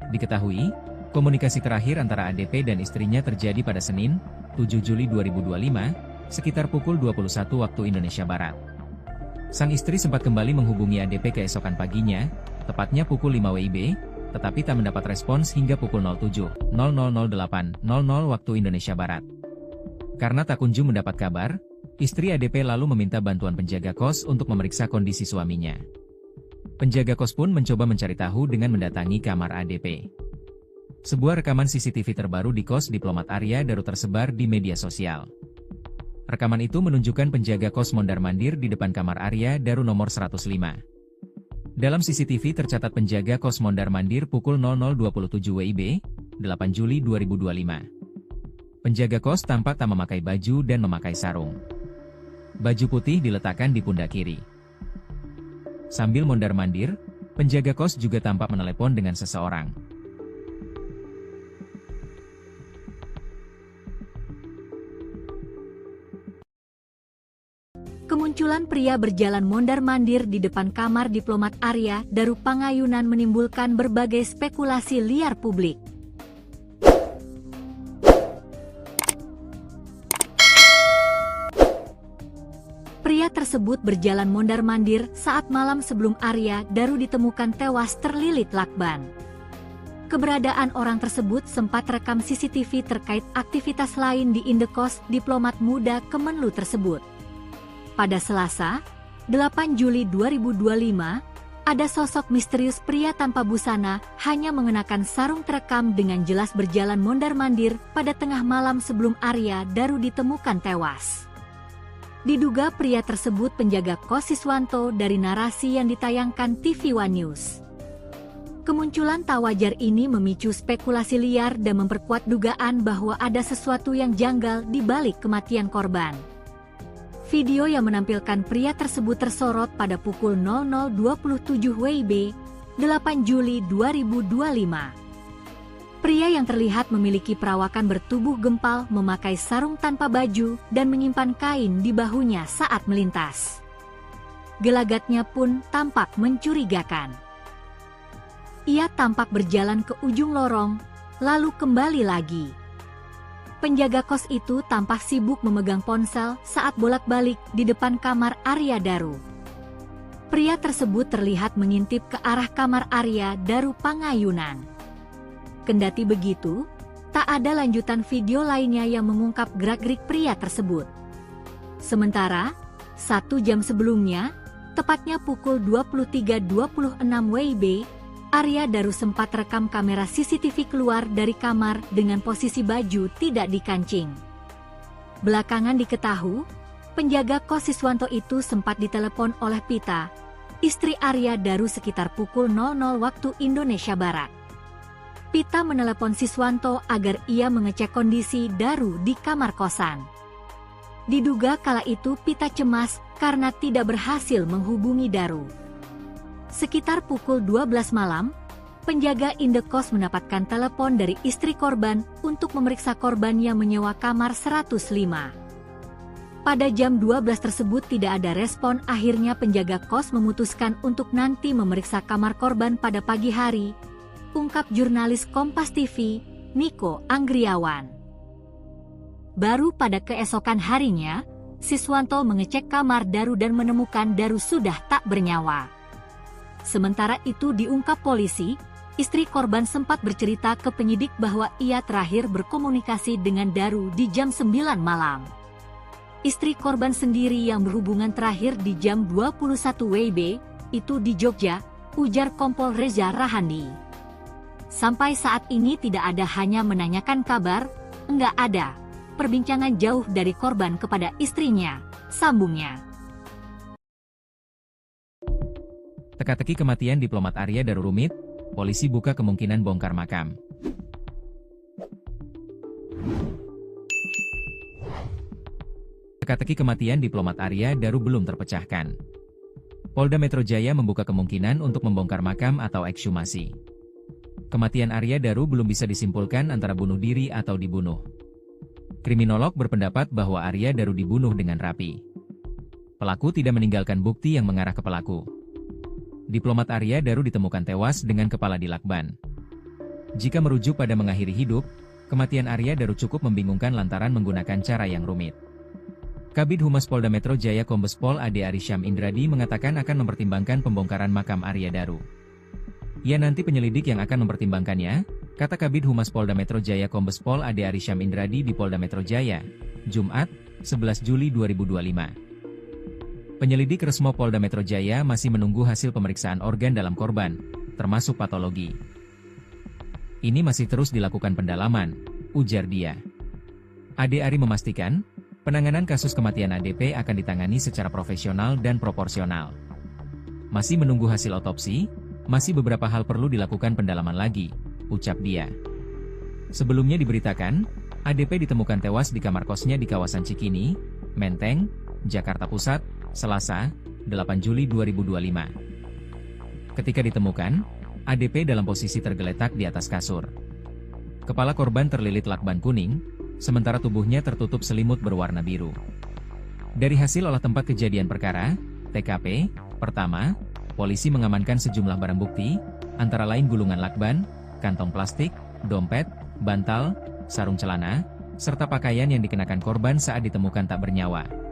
Diketahui, komunikasi terakhir antara ADP dan istrinya terjadi pada Senin, 7 Juli 2025, sekitar pukul 21 waktu Indonesia Barat. Sang istri sempat kembali menghubungi ADP keesokan paginya, tepatnya pukul 5 WIB, tetapi tak mendapat respons hingga pukul 07.0008.00 waktu Indonesia Barat. Karena tak kunjung mendapat kabar, istri ADP lalu meminta bantuan penjaga kos untuk memeriksa kondisi suaminya. Penjaga kos pun mencoba mencari tahu dengan mendatangi kamar ADP. Sebuah rekaman CCTV terbaru di kos diplomat Arya Daru tersebar di media sosial. Rekaman itu menunjukkan penjaga kos mondar-mandir di depan kamar Arya Daru nomor 105. Dalam CCTV tercatat penjaga kos mondar-mandir pukul 00.27 WIB, 8 Juli 2025. Penjaga kos tampak tak memakai baju dan memakai sarung. Baju putih diletakkan di pundak kiri. Sambil mondar-mandir, penjaga kos juga tampak menelepon dengan seseorang. Kemunculan pria berjalan mondar-mandir di depan kamar diplomat Arya Daru Pangayunan menimbulkan berbagai spekulasi liar publik. Pria tersebut berjalan mondar-mandir saat malam sebelum Arya Daru ditemukan tewas terlilit lakban. Keberadaan orang tersebut sempat rekam CCTV terkait aktivitas lain di indekos diplomat muda Kemenlu tersebut. Pada Selasa, 8 Juli 2025, ada sosok misterius pria tanpa busana hanya mengenakan sarung terekam dengan jelas berjalan mondar-mandir pada tengah malam sebelum Arya Daru ditemukan tewas. Diduga pria tersebut penjaga kos Siswanto dari narasi yang ditayangkan TV One News. Kemunculan tak wajar ini memicu spekulasi liar dan memperkuat dugaan bahwa ada sesuatu yang janggal di balik kematian korban. Video yang menampilkan pria tersebut tersorot pada pukul 00.27 WIB, 8 Juli 2025. Pria yang terlihat memiliki perawakan bertubuh gempal memakai sarung tanpa baju dan menyimpan kain di bahunya saat melintas. Gelagatnya pun tampak mencurigakan. Ia tampak berjalan ke ujung lorong, lalu kembali lagi. Penjaga kos itu tampak sibuk memegang ponsel saat bolak-balik di depan kamar Arya Daru. Pria tersebut terlihat mengintip ke arah kamar Arya Daru Pangayunan. Kendati begitu, tak ada lanjutan video lainnya yang mengungkap gerak-gerik pria tersebut. Sementara, 1 jam sebelumnya, tepatnya pukul 23.26 WIB, Arya Daru sempat rekam kamera CCTV keluar dari kamar dengan posisi baju tidak dikancing. Belakangan diketahui, penjaga kos Siswanto itu sempat ditelepon oleh Pita, istri Arya Daru sekitar pukul 00 waktu Indonesia Barat. Pita menelepon Siswanto agar ia mengecek kondisi Daru di kamar kosan. Diduga kala itu Pita cemas karena tidak berhasil menghubungi Daru. Sekitar pukul 12 malam, penjaga indekos mendapatkan telepon dari istri korban untuk memeriksa korban yang menyewa kamar 105. Pada jam 12 tersebut tidak ada respon, akhirnya penjaga kos memutuskan untuk nanti memeriksa kamar korban pada pagi hari, ungkap jurnalis Kompas TV, Niko Anggriawan. Baru pada keesokan harinya, Siswanto mengecek kamar Daru dan menemukan Daru sudah tak bernyawa. Sementara itu diungkap polisi, istri korban sempat bercerita ke penyidik bahwa ia terakhir berkomunikasi dengan Daru di jam 9 malam. Istri korban sendiri yang berhubungan terakhir di jam 21 WIB, itu di Jogja, ujar Kompol Reza Rahandi. Sampai saat ini tidak ada hanya menanyakan kabar, enggak ada perbincangan jauh dari korban kepada istrinya, sambungnya. Teka-teki kematian diplomat Arya Daru rumit, polisi buka kemungkinan bongkar makam. Teka-teki kematian diplomat Arya Daru belum terpecahkan. Polda Metro Jaya membuka kemungkinan untuk membongkar makam atau ekshumasi. Kematian Arya Daru belum bisa disimpulkan antara bunuh diri atau dibunuh. Kriminolog berpendapat bahwa Arya Daru dibunuh dengan rapi. Pelaku tidak meninggalkan bukti yang mengarah ke pelaku. Diplomat Arya Daru ditemukan tewas dengan kepala dilakban. Jika merujuk pada mengakhiri hidup, kematian Arya Daru cukup membingungkan lantaran menggunakan cara yang rumit. Kabid Humas Polda Metro Jaya Kombes Pol Ade Arysyam Indradi mengatakan akan mempertimbangkan pembongkaran makam Arya Daru. Ya, nanti penyelidik yang akan mempertimbangkannya, kata Kabid Humas Polda Metro Jaya Kombes Pol Ade Arysyam Indradi di Polda Metro Jaya, Jumat, 11 Juli 2025. Penyelidik Resmo Polda Metro Jaya masih menunggu hasil pemeriksaan organ dalam korban, termasuk patologi. Ini masih terus dilakukan pendalaman, ujar dia. Ade Ari memastikan, penanganan kasus kematian ADP akan ditangani secara profesional dan proporsional. Masih menunggu hasil otopsi, masih beberapa hal perlu dilakukan pendalaman lagi, ucap dia. Sebelumnya diberitakan, ADP ditemukan tewas di kamar kosnya di kawasan Cikini, Menteng, Jakarta Pusat, Selasa, 8 Juli 2025. Ketika ditemukan, ADP dalam posisi tergeletak di atas kasur. Kepala korban terlilit lakban kuning, sementara tubuhnya tertutup selimut berwarna biru. Dari hasil olah tempat kejadian perkara, TKP, pertama, polisi mengamankan sejumlah barang bukti, antara lain gulungan lakban, kantong plastik, dompet, bantal, sarung celana, serta pakaian yang dikenakan korban saat ditemukan tak bernyawa.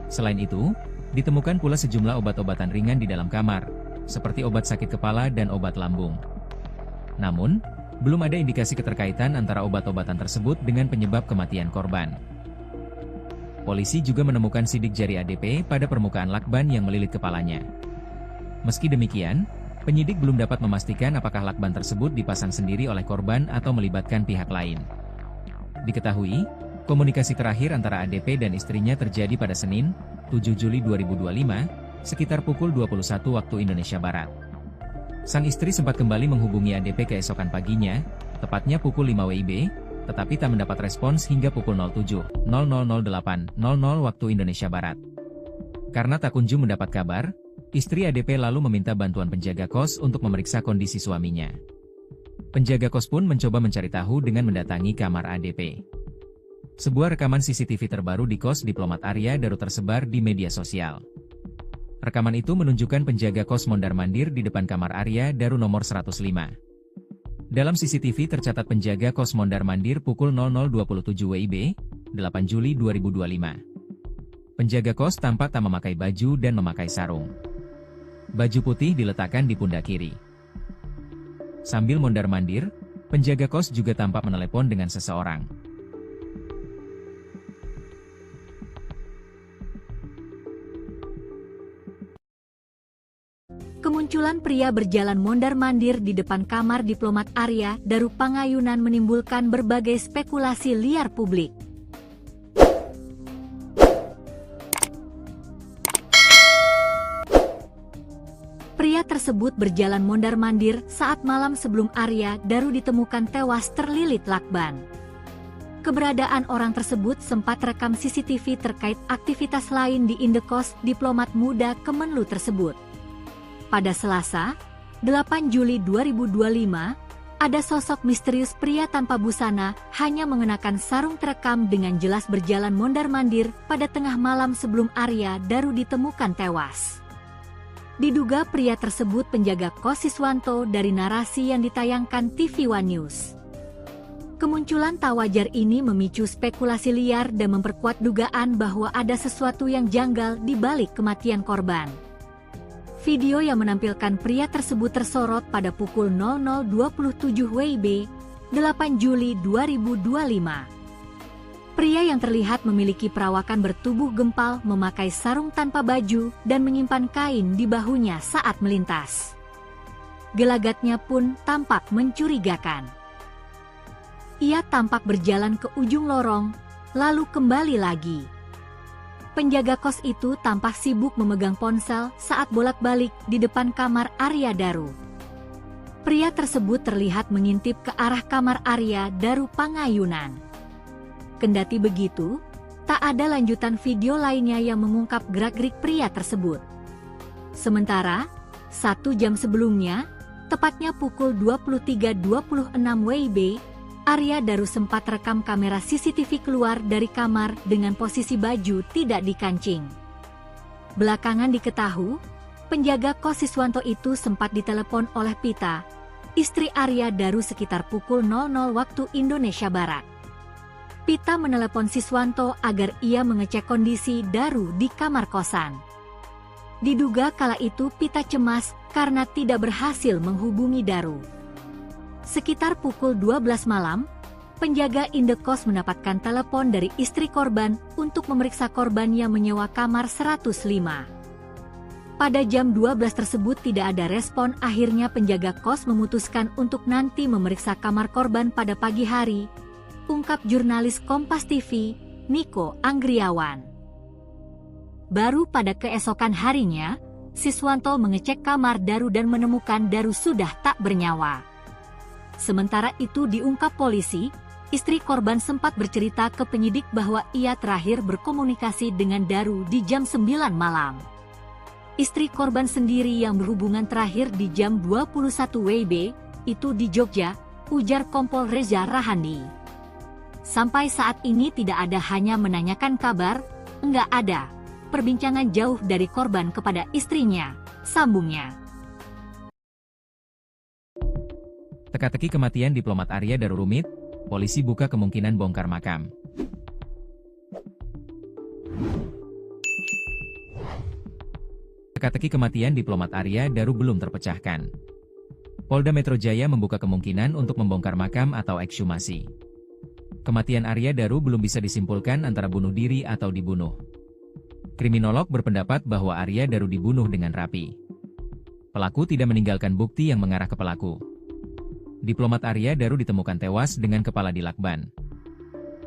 Selain itu, ditemukan pula sejumlah obat-obatan ringan di dalam kamar, seperti obat sakit kepala dan obat lambung. Namun, belum ada indikasi keterkaitan antara obat-obatan tersebut dengan penyebab kematian korban. Polisi juga menemukan sidik jari ADP pada permukaan lakban yang melilit kepalanya. Meski demikian, penyidik belum dapat memastikan apakah lakban tersebut dipasang sendiri oleh korban atau melibatkan pihak lain. Diketahui, komunikasi terakhir antara ADP dan istrinya terjadi pada Senin, 7 Juli 2025, sekitar pukul 21 waktu Indonesia Barat. Sang istri sempat kembali menghubungi ADP keesokan paginya, tepatnya pukul 5 WIB, tetapi tak mendapat respons hingga pukul 07.0008.00 waktu Indonesia Barat. Karena tak kunjung mendapat kabar, istri ADP lalu meminta bantuan penjaga kos untuk memeriksa kondisi suaminya. Penjaga kos pun mencoba mencari tahu dengan mendatangi kamar ADP. Sebuah rekaman CCTV terbaru di kos diplomat Arya Daru tersebar di media sosial. Rekaman itu menunjukkan penjaga kos mondar-mandir di depan kamar Arya Daru nomor 105. Dalam CCTV tercatat penjaga kos mondar-mandir pukul 00.27 WIB, 8 Juli 2025. Penjaga kos tampak tak memakai baju dan memakai sarung. Baju putih diletakkan di pundak kiri. Sambil mondar-mandir, penjaga kos juga tampak menelepon dengan seseorang. Kemunculan pria berjalan mondar-mandir di depan kamar diplomat Arya Daru Pangayunan menimbulkan berbagai spekulasi liar publik. Pria tersebut berjalan mondar-mandir saat malam sebelum Arya Daru ditemukan tewas terlilit lakban. Keberadaan orang tersebut sempat rekam CCTV terkait aktivitas lain di indekos diplomat muda Kemenlu tersebut. Pada Selasa, 8 Juli 2025, ada sosok misterius pria tanpa busana hanya mengenakan sarung terekam dengan jelas berjalan mondar-mandir pada tengah malam sebelum Arya Daru ditemukan tewas. Diduga pria tersebut penjaga kos Siswanto dari narasi yang ditayangkan TV One News. Kemunculan tak wajar ini memicu spekulasi liar dan memperkuat dugaan bahwa ada sesuatu yang janggal di balik kematian korban. Video yang menampilkan pria tersebut tersorot pada pukul 00.27 WIB, 8 Juli 2025. Pria yang terlihat memiliki perawakan bertubuh gempal memakai sarung tanpa baju dan menyimpan kain di bahunya saat melintas. Gelagatnya pun tampak mencurigakan. Ia tampak berjalan ke ujung lorong, lalu kembali lagi. Penjaga kos itu tampak sibuk memegang ponsel saat bolak-balik di depan kamar Arya Daru. Pria tersebut terlihat mengintip ke arah kamar Arya Daru Pangayunan. Kendati begitu, tak ada lanjutan video lainnya yang mengungkap gerak-gerik pria tersebut. Sementara, 1 jam sebelumnya, tepatnya pukul 23.26 WIB, Arya Daru sempat rekam kamera CCTV keluar dari kamar dengan posisi baju tidak dikancing. Belakangan diketahui, penjaga kos Siswanto itu sempat ditelepon oleh Pita, istri Arya Daru sekitar pukul 00 waktu Indonesia Barat. Pita menelepon Siswanto agar ia mengecek kondisi Daru di kamar kosan. Diduga kala itu Pita cemas karena tidak berhasil menghubungi Daru. Sekitar pukul 12 malam, penjaga indekos mendapatkan telepon dari istri korban untuk memeriksa korban yang menyewa kamar 105. Pada jam 12 tersebut tidak ada respon, akhirnya penjaga kos memutuskan untuk nanti memeriksa kamar korban pada pagi hari, ungkap jurnalis Kompas TV, Niko Anggriawan. Baru pada keesokan harinya, Siswanto mengecek kamar Daru dan menemukan Daru sudah tak bernyawa. Sementara itu diungkap polisi, istri korban sempat bercerita ke penyidik bahwa ia terakhir berkomunikasi dengan Daru di jam 9 malam. Istri korban sendiri yang berhubungan terakhir di jam 21 WIB, itu di Jogja, ujar Kompol Reza Rahandi. Sampai saat ini tidak ada hanya menanyakan kabar, enggak ada perbincangan jauh dari korban kepada istrinya, sambungnya. Teka-teki kematian diplomat Arya Daru rumit, polisi buka kemungkinan bongkar makam. Teka-teki kematian diplomat Arya Daru belum terpecahkan. Polda Metro Jaya membuka kemungkinan untuk membongkar makam atau ekshumasi. Kematian Arya Daru belum bisa disimpulkan antara bunuh diri atau dibunuh. Kriminolog berpendapat bahwa Arya Daru dibunuh dengan rapi. Pelaku tidak meninggalkan bukti yang mengarah ke pelaku. Diplomat Arya Daru ditemukan tewas dengan kepala di lakban.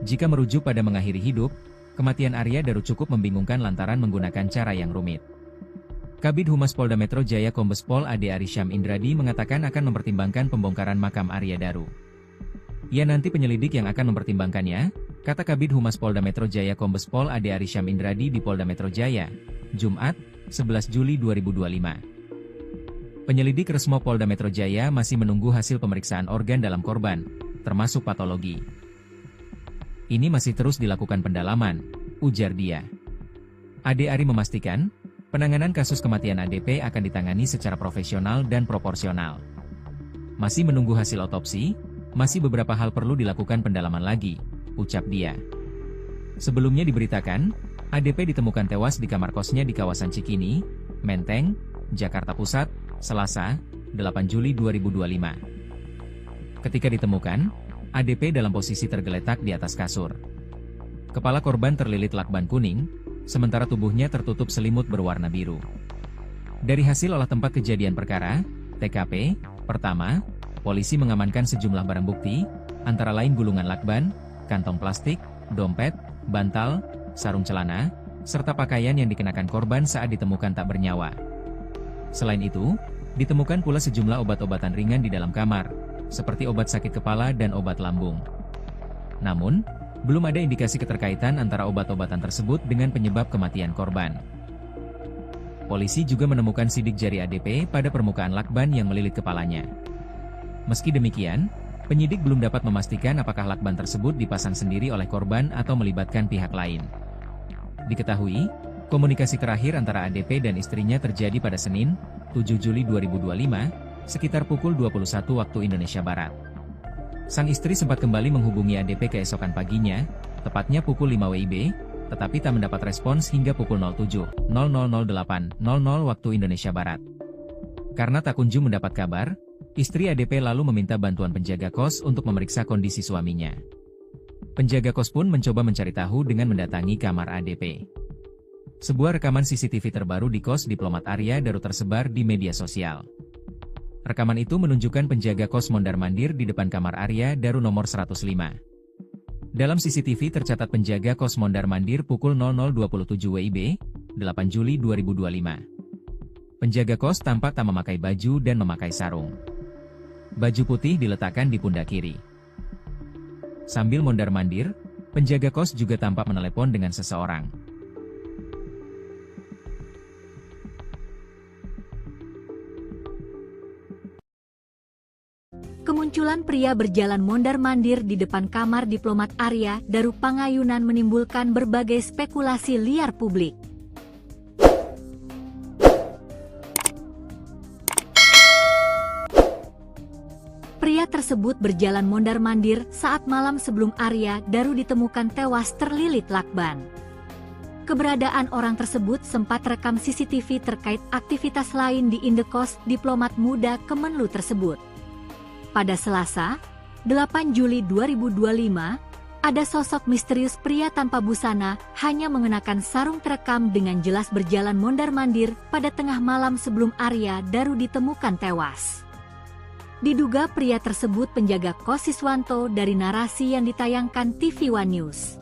Jika merujuk pada mengakhiri hidup, kematian Arya Daru cukup membingungkan lantaran menggunakan cara yang rumit. Kabid Humas Polda Metro Jaya Kombes Pol Ade Arysyam Indradi mengatakan akan mempertimbangkan pembongkaran makam Arya Daru. Ya, nanti penyelidik yang akan mempertimbangkannya, kata Kabid Humas Polda Metro Jaya Kombes Pol Ade Arysyam Indradi di Polda Metro Jaya, Jumat, 11 Juli 2025. Penyelidik Resmo Polda Metro Jaya masih menunggu hasil pemeriksaan organ dalam korban, termasuk patologi. Ini masih terus dilakukan pendalaman, ujar dia. Ade Ari memastikan, penanganan kasus kematian ADP akan ditangani secara profesional dan proporsional. Masih menunggu hasil otopsi, masih beberapa hal perlu dilakukan pendalaman lagi, ucap dia. Sebelumnya diberitakan, ADP ditemukan tewas di kamar kosnya di kawasan Cikini, Menteng, Jakarta Pusat, Selasa, 8 Juli 2025. Ketika ditemukan, ADP dalam posisi tergeletak di atas kasur. Kepala korban terlilit lakban kuning, sementara tubuhnya tertutup selimut berwarna biru. Dari hasil olah tempat kejadian perkara, TKP, pertama, polisi mengamankan sejumlah barang bukti, antara lain gulungan lakban, kantong plastik, dompet, bantal, sarung celana, serta pakaian yang dikenakan korban saat ditemukan tak bernyawa. Selain itu, ditemukan pula sejumlah obat-obatan ringan di dalam kamar, seperti obat sakit kepala dan obat lambung. Namun, belum ada indikasi keterkaitan antara obat-obatan tersebut dengan penyebab kematian korban. Polisi juga menemukan sidik jari ADP pada permukaan lakban yang melilit kepalanya. Meski demikian, penyidik belum dapat memastikan apakah lakban tersebut dipasang sendiri oleh korban atau melibatkan pihak lain. Diketahui, komunikasi terakhir antara ADP dan istrinya terjadi pada Senin, 7 Juli 2025, sekitar pukul 21 waktu Indonesia Barat. Sang istri sempat kembali menghubungi ADP keesokan paginya, tepatnya pukul 5 WIB, tetapi tak mendapat respons hingga pukul 07.0008.00 waktu Indonesia Barat. Karena tak kunjung mendapat kabar, istri ADP lalu meminta bantuan penjaga kos untuk memeriksa kondisi suaminya. Penjaga kos pun mencoba mencari tahu dengan mendatangi kamar ADP. Sebuah rekaman CCTV terbaru di kos diplomat Arya Daru tersebar di media sosial. Rekaman itu menunjukkan penjaga kos mondar-mandir di depan kamar Arya Daru nomor 105. Dalam CCTV tercatat penjaga kos mondar-mandir pukul 00.27 WIB, 8 Juli 2025. Penjaga kos tampak tak memakai baju dan memakai sarung. Baju putih diletakkan di pundak kiri. Sambil mondar-mandir, penjaga kos juga tampak menelepon dengan seseorang. Kemunculan pria berjalan mondar-mandir di depan kamar diplomat Arya Daru Pangayunan menimbulkan berbagai spekulasi liar publik. Pria tersebut berjalan mondar-mandir saat malam sebelum Arya Daru ditemukan tewas terlilit lakban. Keberadaan orang tersebut sempat rekam CCTV terkait aktivitas lain di indekos diplomat muda Kemenlu tersebut. Pada Selasa, 8 Juli 2025, ada sosok misterius pria tanpa busana hanya mengenakan sarung terekam dengan jelas berjalan mondar-mandir pada tengah malam sebelum Arya Daru ditemukan tewas. Diduga pria tersebut penjaga kos Siswanto dari narasi yang ditayangkan TV One News.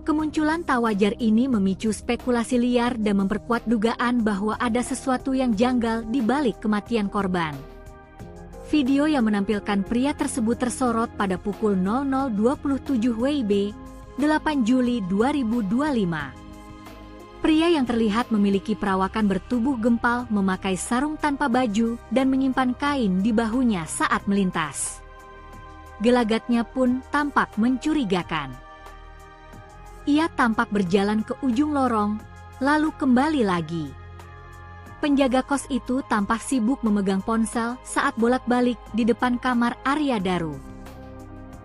Kemunculan tak wajar ini memicu spekulasi liar dan memperkuat dugaan bahwa ada sesuatu yang janggal di balik kematian korban. Video yang menampilkan pria tersebut tersorot pada pukul 00.27 WIB, 8 Juli 2025. Pria yang terlihat memiliki perawakan bertubuh gempal memakai sarung tanpa baju dan menyimpan kain di bahunya saat melintas. Gelagatnya pun tampak mencurigakan. Ia tampak berjalan ke ujung lorong, lalu kembali lagi. Penjaga kos itu tampak sibuk memegang ponsel saat bolak-balik di depan kamar Arya Daru.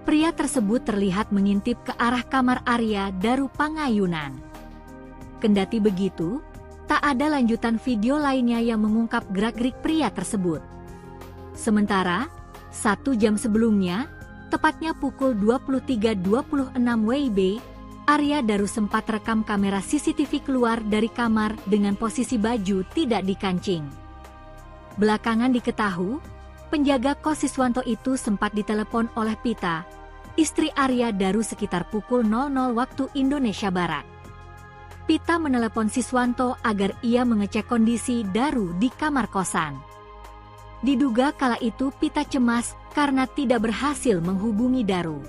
Pria tersebut terlihat mengintip ke arah kamar Arya Daru Pangayunan. Kendati begitu, tak ada lanjutan video lainnya yang mengungkap gerak-gerik pria tersebut. Sementara, 1 jam sebelumnya, tepatnya pukul 23.26 WIB, Arya Daru sempat rekam kamera CCTV keluar dari kamar dengan posisi baju tidak dikancing. Belakangan diketahui, penjaga kos Siswanto itu sempat ditelepon oleh Pita, istri Arya Daru sekitar pukul 00 waktu Indonesia Barat. Pita menelepon Siswanto agar ia mengecek kondisi Daru di kamar kosan. Diduga kala itu Pita cemas karena tidak berhasil menghubungi Daru.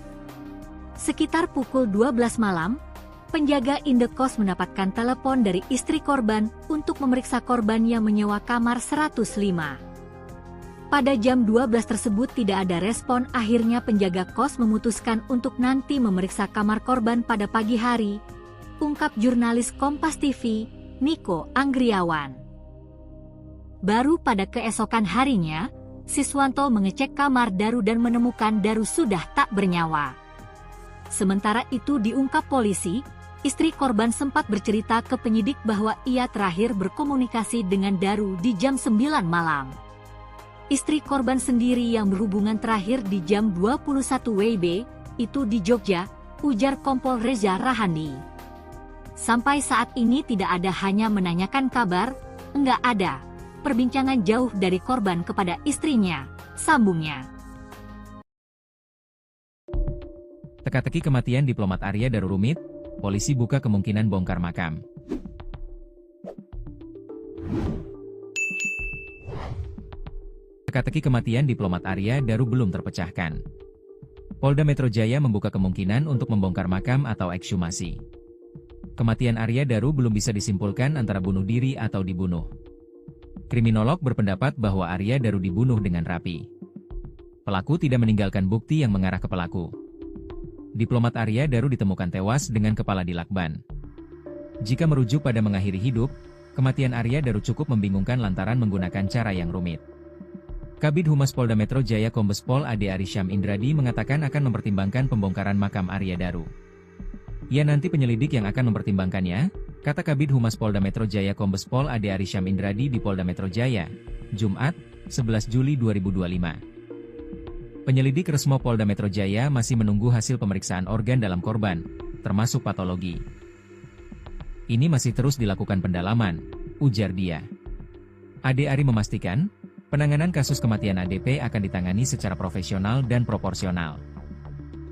Sekitar pukul 12 malam, penjaga indekos mendapatkan telepon dari istri korban untuk memeriksa korban yang menyewa kamar 105. Pada jam 12 tersebut tidak ada respon, akhirnya penjaga kos memutuskan untuk nanti memeriksa kamar korban pada pagi hari, ungkap jurnalis Kompas TV, Niko Anggriawan. Baru pada keesokan harinya, Siswanto mengecek kamar Daru dan menemukan Daru sudah tak bernyawa. Sementara itu diungkap polisi, istri korban sempat bercerita ke penyidik bahwa ia terakhir berkomunikasi dengan Daru di jam 9 malam. Istri korban sendiri yang berhubungan terakhir di jam 21 WIB, itu di Jogja, ujar Kompol Reza Rahandi. Sampai saat ini tidak ada hanya menanyakan kabar, enggak ada perbincangan jauh dari korban kepada istrinya, sambungnya. Teka-teki kematian diplomat Arya Daru rumit, polisi buka kemungkinan bongkar makam. Teka-teki kematian diplomat Arya Daru belum terpecahkan. Polda Metro Jaya membuka kemungkinan untuk membongkar makam atau ekshumasi. Kematian Arya Daru belum bisa disimpulkan antara bunuh diri atau dibunuh. Kriminolog berpendapat bahwa Arya Daru dibunuh dengan rapi. Pelaku tidak meninggalkan bukti yang mengarah ke pelaku. Diplomat Arya Daru ditemukan tewas dengan kepala dilakban. Jika merujuk pada mengakhiri hidup, kematian Arya Daru cukup membingungkan lantaran menggunakan cara yang rumit. Kabid Humas Polda Metro Jaya Kombes Pol Ade Arysyam Indradi mengatakan akan mempertimbangkan pembongkaran makam Arya Daru. Ya, nanti penyelidik yang akan mempertimbangkannya, kata Kabid Humas Polda Metro Jaya Kombes Pol Ade Arysyam Indradi di Polda Metro Jaya, Jumat, 11 Juli 2025. Penyelidik Resmo Polda Metro Jaya masih menunggu hasil pemeriksaan organ dalam korban, termasuk patologi. Ini masih terus dilakukan pendalaman, ujar dia. Ade Ari memastikan, penanganan kasus kematian ADP akan ditangani secara profesional dan proporsional.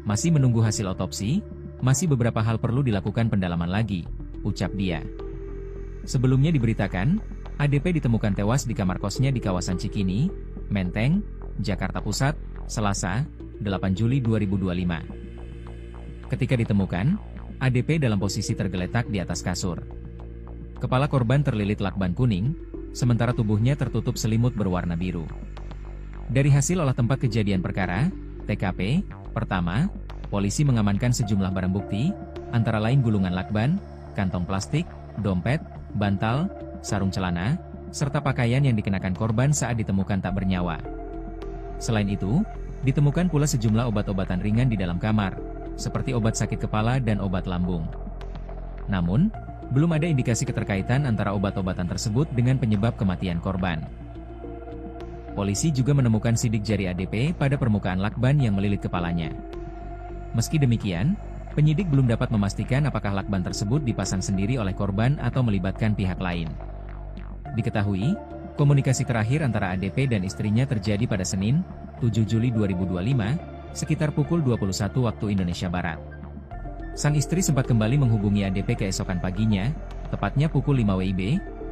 Masih menunggu hasil otopsi, masih beberapa hal perlu dilakukan pendalaman lagi, ucap dia. Sebelumnya diberitakan, ADP ditemukan tewas di kamar kosnya di kawasan Cikini, Menteng, Jakarta Pusat, Selasa, 8 Juli 2025. Ketika ditemukan, ADP dalam posisi tergeletak di atas kasur. Kepala korban terlilit lakban kuning, sementara tubuhnya tertutup selimut berwarna biru. Dari hasil olah tempat kejadian perkara, TKP, pertama, polisi mengamankan sejumlah barang bukti, antara lain gulungan lakban, kantong plastik, dompet, bantal, sarung celana, serta pakaian yang dikenakan korban saat ditemukan tak bernyawa. Selain itu, ditemukan pula sejumlah obat-obatan ringan di dalam kamar, seperti obat sakit kepala dan obat lambung. Namun, belum ada indikasi keterkaitan antara obat-obatan tersebut dengan penyebab kematian korban. Polisi juga menemukan sidik jari ADP pada permukaan lakban yang melilit kepalanya. Meski demikian, penyidik belum dapat memastikan apakah lakban tersebut dipasang sendiri oleh korban atau melibatkan pihak lain. Diketahui, komunikasi terakhir antara ADP dan istrinya terjadi pada Senin, 7 Juli 2025, sekitar pukul 21 waktu Indonesia Barat. Sang istri sempat kembali menghubungi ADP keesokan paginya, tepatnya pukul 5 WIB,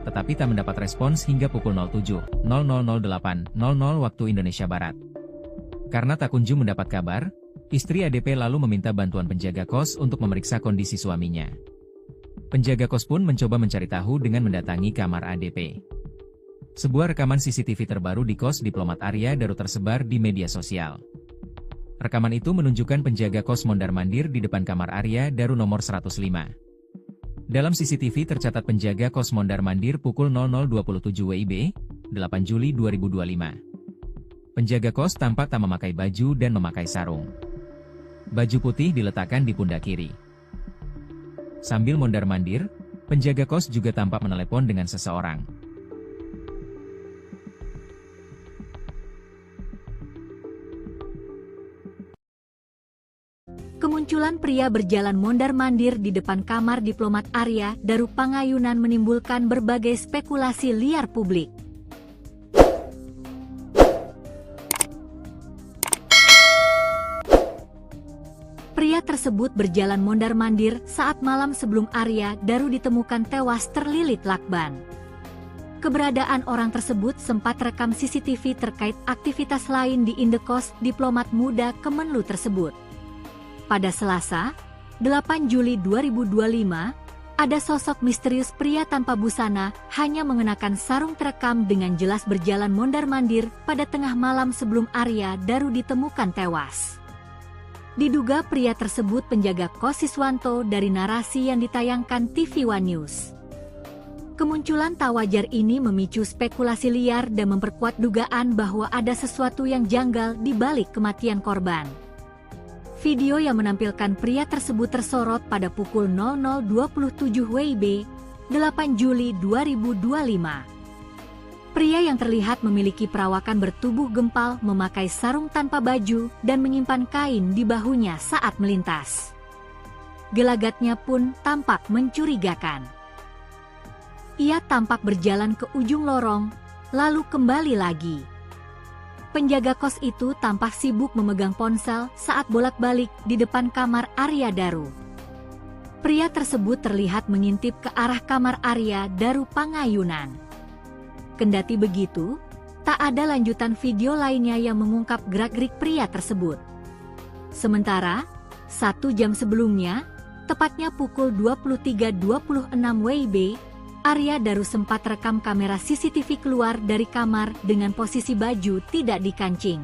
tetapi tak mendapat respons hingga pukul 07.0008.00 waktu Indonesia Barat. Karena tak kunjung mendapat kabar, istri ADP lalu meminta bantuan penjaga kos untuk memeriksa kondisi suaminya. Penjaga kos pun mencoba mencari tahu dengan mendatangi kamar ADP. Sebuah rekaman CCTV terbaru di kos diplomat Arya Daru tersebar di media sosial. Rekaman itu menunjukkan penjaga kos mondar-mandir di depan kamar Arya Daru nomor 105. Dalam CCTV tercatat penjaga kos mondar-mandir pukul 00.27 WIB, 8 Juli 2025. Penjaga kos tampak tak memakai baju dan memakai sarung. Baju putih diletakkan di pundak kiri. Sambil mondar-mandir, penjaga kos juga tampak menelepon dengan seseorang. Kemunculan pria berjalan mondar-mandir di depan kamar diplomat Arya Daru Pangayunan menimbulkan berbagai spekulasi liar publik. Pria tersebut berjalan mondar-mandir saat malam sebelum Arya Daru ditemukan tewas terlilit lakban. Keberadaan orang tersebut sempat rekam CCTV terkait aktivitas lain di indekos diplomat muda Kemenlu tersebut. Pada Selasa, 8 Juli 2025, ada sosok misterius pria tanpa busana hanya mengenakan sarung terekam dengan jelas berjalan mondar-mandir pada tengah malam sebelum Arya Daru ditemukan tewas. Diduga pria tersebut penjaga kos Siswanto dari narasi yang ditayangkan TV One News. Kemunculan tak wajar ini memicu spekulasi liar dan memperkuat dugaan bahwa ada sesuatu yang janggal di balik kematian korban. Video yang menampilkan pria tersebut tersorot pada pukul 00.27 WIB, 8 Juli 2025. Pria yang terlihat memiliki perawakan bertubuh gempal memakai sarung tanpa baju dan menyimpan kain di bahunya saat melintas. Gelagatnya pun tampak mencurigakan. Ia tampak berjalan ke ujung lorong, lalu kembali lagi. Penjaga kos itu tampak sibuk memegang ponsel saat bolak-balik di depan kamar Arya Daru. Pria tersebut terlihat mengintip ke arah kamar Arya Daru Pangayunan. Kendati begitu, tak ada lanjutan video lainnya yang mengungkap gerak-gerik pria tersebut. Sementara, 1 jam sebelumnya, tepatnya pukul 23.26 WIB, Arya Daru sempat rekam kamera CCTV keluar dari kamar dengan posisi baju tidak dikancing.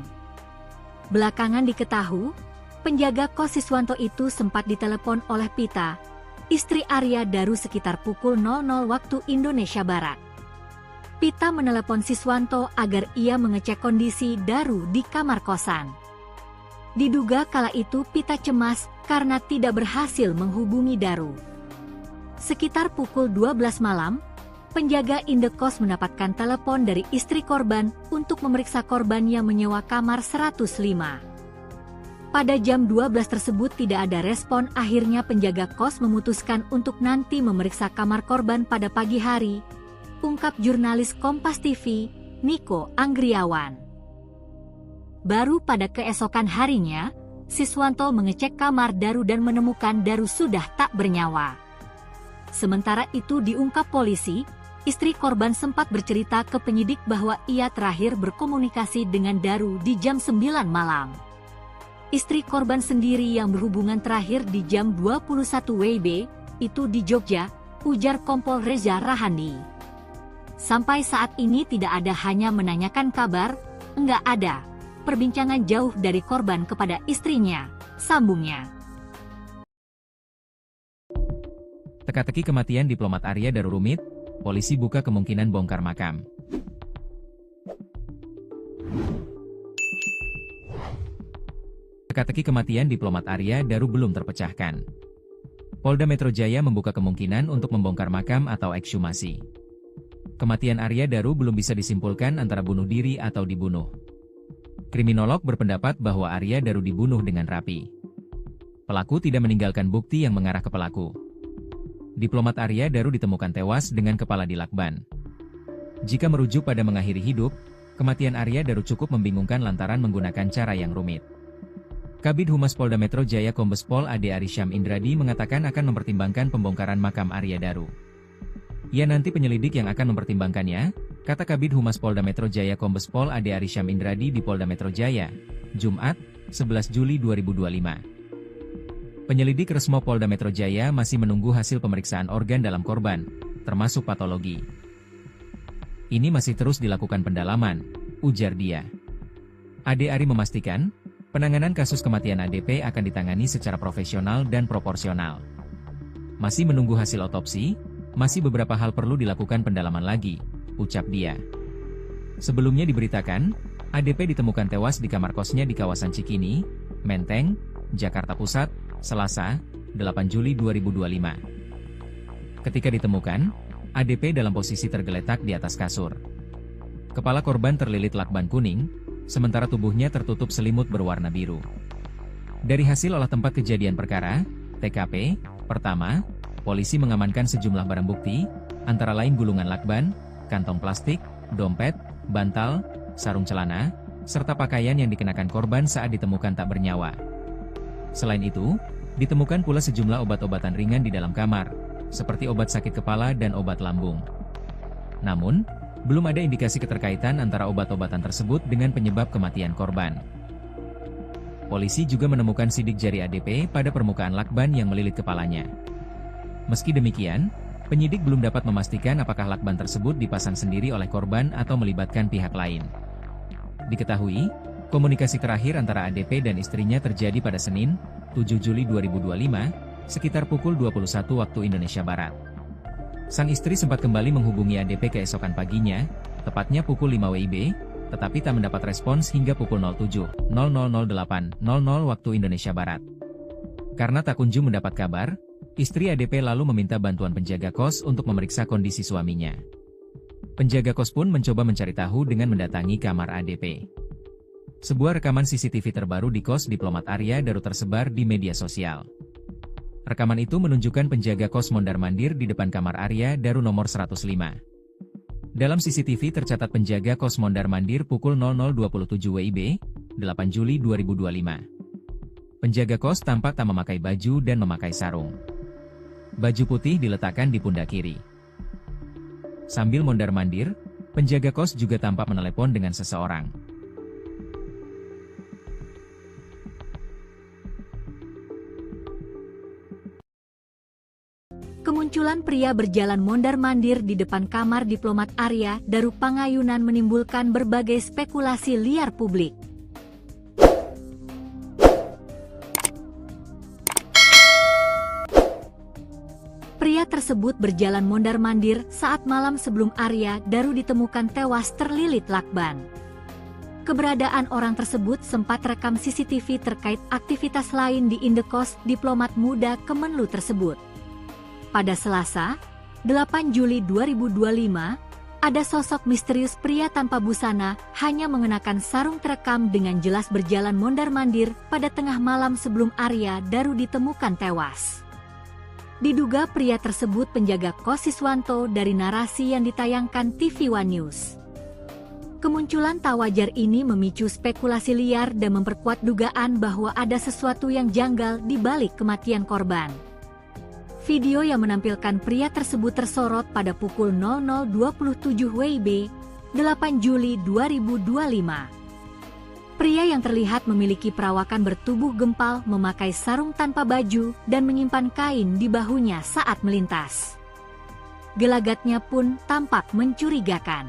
Belakangan diketahui, penjaga kos Siswanto itu sempat ditelepon oleh Pita, istri Arya Daru sekitar pukul 00 waktu Indonesia Barat. Pita menelepon Siswanto agar ia mengecek kondisi Daru di kamar kosan. Diduga kala itu Pita cemas karena tidak berhasil menghubungi Daru. Sekitar pukul 12 malam, penjaga indekos mendapatkan telepon dari istri korban untuk memeriksa korban yang menyewa kamar 105. Pada jam 12 tersebut tidak ada respon, akhirnya penjaga kos memutuskan untuk nanti memeriksa kamar korban pada pagi hari, ungkap jurnalis Kompas TV, Niko Anggriawan. Baru pada keesokan harinya, Siswanto mengecek kamar Daru dan menemukan Daru sudah tak bernyawa. Sementara itu diungkap polisi, istri korban sempat bercerita ke penyidik bahwa ia terakhir berkomunikasi dengan Daru di jam 9 malam. Istri korban sendiri yang berhubungan terakhir di jam 21 WIB, itu di Jogja, ujar Kompol Reza Rahandi. Sampai saat ini tidak ada hanya menanyakan kabar, enggak ada perbincangan jauh dari korban kepada istrinya, sambungnya. Teka-teki kematian diplomat Arya Daru rumit, polisi buka kemungkinan bongkar makam. Teka-teki kematian diplomat Arya Daru belum terpecahkan. Polda Metro Jaya membuka kemungkinan untuk membongkar makam atau ekshumasi. Kematian Arya Daru belum bisa disimpulkan antara bunuh diri atau dibunuh. Kriminolog berpendapat bahwa Arya Daru dibunuh dengan rapi. Pelaku tidak meninggalkan bukti yang mengarah ke pelaku. Diplomat Arya Daru ditemukan tewas dengan kepala dilakban. Jika merujuk pada mengakhiri hidup, kematian Arya Daru cukup membingungkan lantaran menggunakan cara yang rumit. Kabid Humas Polda Metro Jaya Kombes Pol Ade Arysyam Indradi mengatakan akan mempertimbangkan pembongkaran makam Arya Daru. Ya, nanti penyelidik yang akan mempertimbangkannya, kata Kabid Humas Polda Metro Jaya Kombes Pol Ade Arysyam Indradi di Polda Metro Jaya, Jumat, 11 Juli 2025. Penyelidik Resmo Polda Metro Jaya masih menunggu hasil pemeriksaan organ dalam korban, termasuk patologi. Ini masih terus dilakukan pendalaman, ujar dia. Ade Ari memastikan, penanganan kasus kematian ADP akan ditangani secara profesional dan proporsional. Masih menunggu hasil otopsi, masih beberapa hal perlu dilakukan pendalaman lagi, ucap dia. Sebelumnya diberitakan, ADP ditemukan tewas di kamar kosnya di kawasan Cikini, Menteng, Jakarta Pusat, Selasa, 8 Juli 2025. Ketika ditemukan, ADP dalam posisi tergeletak di atas kasur. Kepala korban terlilit lakban kuning, sementara tubuhnya tertutup selimut berwarna biru. Dari hasil olah tempat kejadian perkara, TKP, pertama, polisi mengamankan sejumlah barang bukti, antara lain gulungan lakban, kantong plastik, dompet, bantal, sarung celana, serta pakaian yang dikenakan korban saat ditemukan tak bernyawa. Selain itu, Ditemukan pula sejumlah obat-obatan ringan di dalam kamar, seperti obat sakit kepala dan obat lambung. Namun, belum ada indikasi keterkaitan antara obat-obatan tersebut dengan penyebab kematian korban. Polisi juga menemukan sidik jari ADP pada permukaan lakban yang melilit kepalanya. Meski demikian, penyidik belum dapat memastikan apakah lakban tersebut dipasang sendiri oleh korban atau melibatkan pihak lain. Diketahui, komunikasi terakhir antara ADP dan istrinya terjadi pada Senin, 7 Juli 2025, sekitar pukul 21 waktu Indonesia Barat. Sang istri sempat kembali menghubungi ADP keesokan paginya, tepatnya pukul 5 WIB, tetapi tak mendapat respons hingga pukul 07.0008.00 waktu Indonesia Barat. Karena tak kunjung mendapat kabar, istri ADP lalu meminta bantuan penjaga kos untuk memeriksa kondisi suaminya. Penjaga kos pun mencoba mencari tahu dengan mendatangi kamar ADP. Sebuah rekaman CCTV terbaru di kos diplomat Arya Daru tersebar di media sosial. Rekaman itu menunjukkan penjaga kos mondar-mandir di depan kamar Arya Daru nomor 105. Dalam CCTV tercatat penjaga kos mondar-mandir pukul 00.27 WIB, 8 Juli 2025. Penjaga kos tampak tak memakai baju dan memakai sarung. Baju putih diletakkan di pundak kiri. Sambil mondar-mandir, penjaga kos juga tampak menelepon dengan seseorang. Kemunculan pria berjalan mondar-mandir di depan kamar diplomat Arya Daru Pangayunan menimbulkan berbagai spekulasi liar publik. Pria tersebut berjalan mondar-mandir saat malam sebelum Arya Daru ditemukan tewas terlilit lakban. Keberadaan orang tersebut sempat rekam CCTV terkait aktivitas lain di indekos diplomat muda Kemenlu tersebut. Pada Selasa, 8 Juli 2025, ada sosok misterius pria tanpa busana hanya mengenakan sarung terekam dengan jelas berjalan mondar-mandir pada tengah malam sebelum Arya Daru ditemukan tewas. Diduga pria tersebut penjaga kos Siswanto dari narasi yang ditayangkan TV One News. Kemunculan tak wajar ini memicu spekulasi liar dan memperkuat dugaan bahwa ada sesuatu yang janggal di balik kematian korban. Video yang menampilkan pria tersebut tersorot pada pukul 00.27 WIB, 8 Juli 2025. Pria yang terlihat memiliki perawakan bertubuh gempal memakai sarung tanpa baju dan menyimpan kain di bahunya saat melintas. Gelagatnya pun tampak mencurigakan.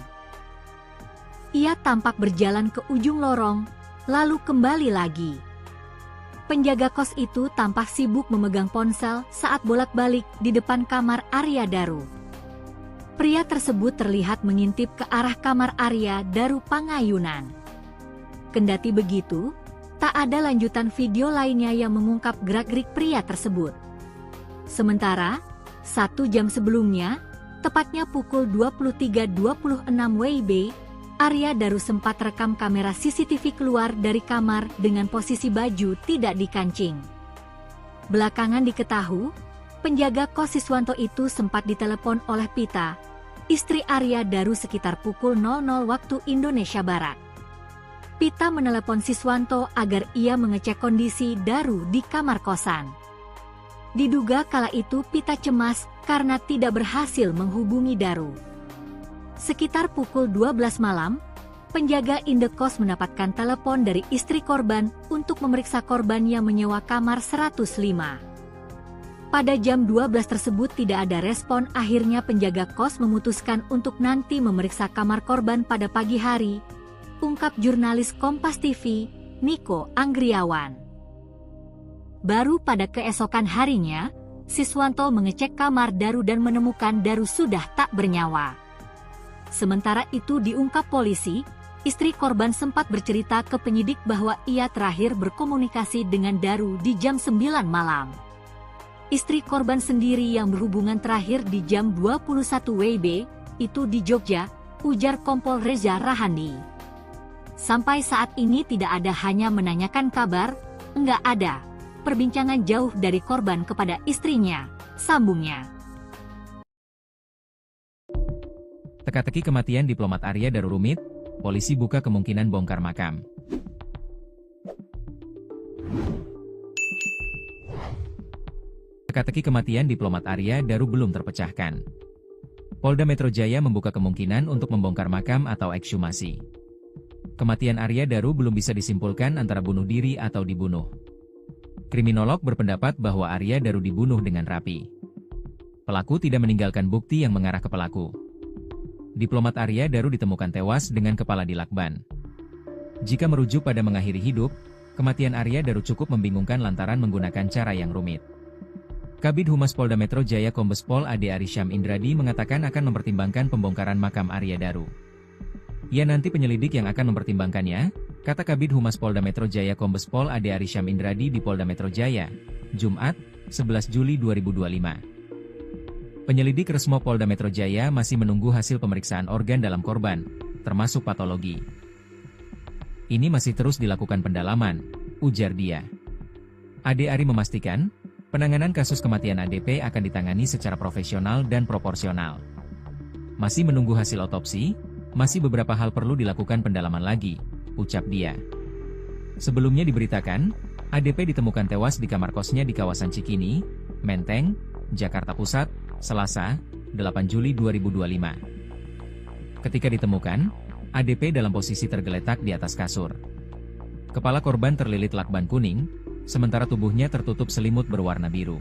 Ia tampak berjalan ke ujung lorong, lalu kembali lagi. Penjaga kos itu tampak sibuk memegang ponsel saat bolak-balik di depan kamar Arya Daru. Pria tersebut terlihat mengintip ke arah kamar Arya Daru Pangayunan. Kendati begitu, tak ada lanjutan video lainnya yang mengungkap gerak-gerik pria tersebut. Sementara, 1 jam sebelumnya, tepatnya pukul 23.26 WIB, Arya Daru sempat rekam kamera CCTV keluar dari kamar dengan posisi baju tidak dikancing. Belakangan diketahui, penjaga kos Siswanto itu sempat ditelepon oleh Pita, istri Arya Daru sekitar pukul 00 waktu Indonesia Barat. Pita menelepon Siswanto agar ia mengecek kondisi Daru di kamar kosan. Diduga kala itu Pita cemas karena tidak berhasil menghubungi Daru. Sekitar pukul 12 malam, penjaga indekos mendapatkan telepon dari istri korban untuk memeriksa korban yang menyewa kamar 105. Pada jam 12 tersebut tidak ada respon, akhirnya penjaga kos memutuskan untuk nanti memeriksa kamar korban pada pagi hari, ungkap jurnalis Kompas TV, Niko Anggriawan. Baru pada keesokan harinya, Siswanto mengecek kamar Daru dan menemukan Daru sudah tak bernyawa. Sementara itu diungkap polisi, istri korban sempat bercerita ke penyidik bahwa ia terakhir berkomunikasi dengan Daru di jam 9 malam. Istri korban sendiri yang berhubungan terakhir di jam 21 WIB, itu di Jogja, ujar Kompol Reza Rahandi. Sampai saat ini tidak ada hanya menanyakan kabar, enggak ada perbincangan jauh dari korban kepada istrinya, sambungnya. Teka-teki kematian diplomat Arya Daru rumit, polisi buka kemungkinan bongkar makam. Teka-teki kematian diplomat Arya Daru belum terpecahkan. Polda Metro Jaya membuka kemungkinan untuk membongkar makam atau ekshumasi. Kematian Arya Daru belum bisa disimpulkan antara bunuh diri atau dibunuh. Kriminolog berpendapat bahwa Arya Daru dibunuh dengan rapi. Pelaku tidak meninggalkan bukti yang mengarah ke pelaku. Diplomat Arya Daru ditemukan tewas dengan kepala dilakban. Jika merujuk pada mengakhiri hidup, kematian Arya Daru cukup membingungkan lantaran menggunakan cara yang rumit. Kabid Humas Polda Metro Jaya Kombes Pol Ade Arysyam Indradi mengatakan akan mempertimbangkan pembongkaran makam Arya Daru. Ya, nanti penyelidik yang akan mempertimbangkannya, kata Kabid Humas Polda Metro Jaya Kombes Pol Ade Arysyam Indradi di Polda Metro Jaya, Jumat, 11 Juli 2025. Penyelidik Resmo Polda Metro Jaya masih menunggu hasil pemeriksaan organ dalam korban, termasuk patologi. Ini masih terus dilakukan pendalaman, ujar dia. Ade Ari memastikan, penanganan kasus kematian ADP akan ditangani secara profesional dan proporsional. Masih menunggu hasil otopsi, masih beberapa hal perlu dilakukan pendalaman lagi, ucap dia. Sebelumnya diberitakan, ADP ditemukan tewas di kamar kosnya di kawasan Cikini, Menteng, Jakarta Pusat, Selasa, 8 Juli 2025. Ketika ditemukan, ADP dalam posisi tergeletak di atas kasur. Kepala korban terlilit lakban kuning, sementara tubuhnya tertutup selimut berwarna biru.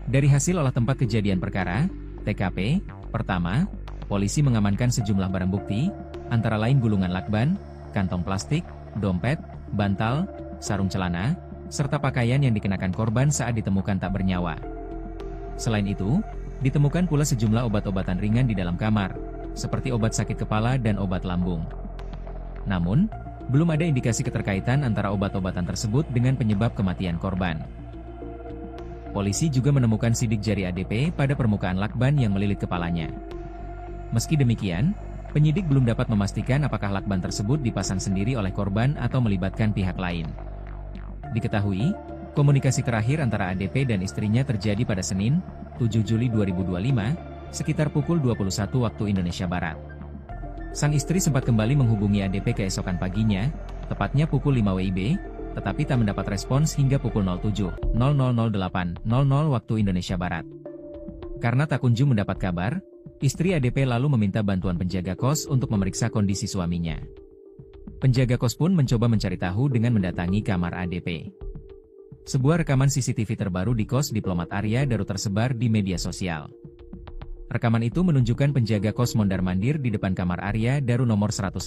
Dari hasil olah tempat kejadian perkara, TKP, pertama, polisi mengamankan sejumlah barang bukti, antara lain gulungan lakban, kantong plastik, dompet, bantal, sarung celana, serta pakaian yang dikenakan korban saat ditemukan tak bernyawa. Selain itu, ditemukan pula sejumlah obat-obatan ringan di dalam kamar, seperti obat sakit kepala dan obat lambung. Namun, belum ada indikasi keterkaitan antara obat-obatan tersebut dengan penyebab kematian korban. Polisi juga menemukan sidik jari ADP pada permukaan lakban yang melilit kepalanya. Meski demikian, penyidik belum dapat memastikan apakah lakban tersebut dipasang sendiri oleh korban atau melibatkan pihak lain. Diketahui, komunikasi terakhir antara ADP dan istrinya terjadi pada Senin, 7 Juli 2025, sekitar pukul 21 waktu Indonesia Barat. Sang istri sempat kembali menghubungi ADP keesokan paginya, tepatnya pukul 5 WIB, tetapi tak mendapat respons hingga pukul 07.0008.00 waktu Indonesia Barat. Karena tak kunjung mendapat kabar, istri ADP lalu meminta bantuan penjaga kos untuk memeriksa kondisi suaminya. Penjaga kos pun mencoba mencari tahu dengan mendatangi kamar ADP. Sebuah rekaman CCTV terbaru di kos diplomat Arya Daru tersebar di media sosial. Rekaman itu menunjukkan penjaga kos mondar-mandir di depan kamar Arya Daru nomor 105.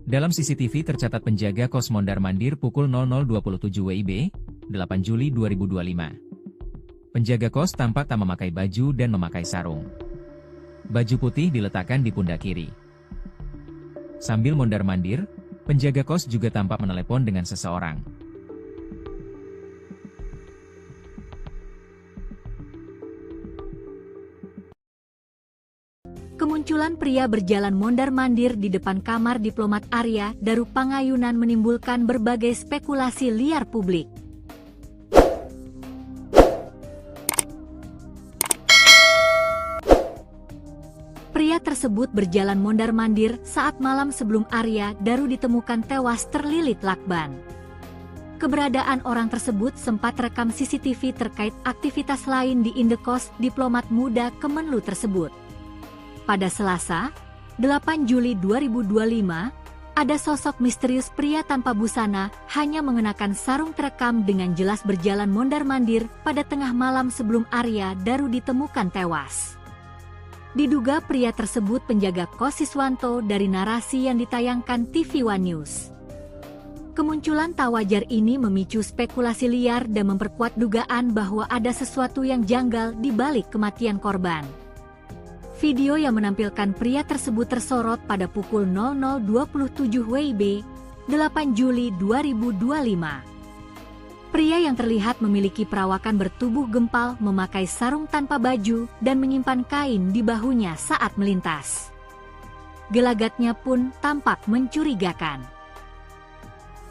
Dalam CCTV tercatat penjaga kos mondar-mandir pukul 00.27 WIB, 8 Juli 2025. Penjaga kos tampak tak memakai baju dan memakai sarung. Baju putih diletakkan di pundak kiri. Sambil mondar-mandir, penjaga kos juga tampak menelepon dengan seseorang. Kemunculan pria berjalan mondar-mandir di depan kamar diplomat Arya Daru Pangayunan menimbulkan berbagai spekulasi liar publik. Pria tersebut berjalan mondar-mandir saat malam sebelum Arya Daru ditemukan tewas terlilit lakban. Keberadaan orang tersebut sempat rekam CCTV terkait aktivitas lain di indekos diplomat muda Kemenlu tersebut. Pada Selasa, 8 Juli 2025, ada sosok misterius pria tanpa busana hanya mengenakan sarung terekam dengan jelas berjalan mondar-mandir pada tengah malam sebelum Arya Daru ditemukan tewas. Diduga pria tersebut penjaga kos Siswanto dari narasi yang ditayangkan TV One News. Kemunculan tak wajar ini memicu spekulasi liar dan memperkuat dugaan bahwa ada sesuatu yang janggal di balik kematian korban. Video yang menampilkan pria tersebut tersorot pada pukul 00.27 WIB, 8 Juli 2025. Pria yang terlihat memiliki perawakan bertubuh gempal memakai sarung tanpa baju dan menyimpan kain di bahunya saat melintas. Gelagatnya pun tampak mencurigakan.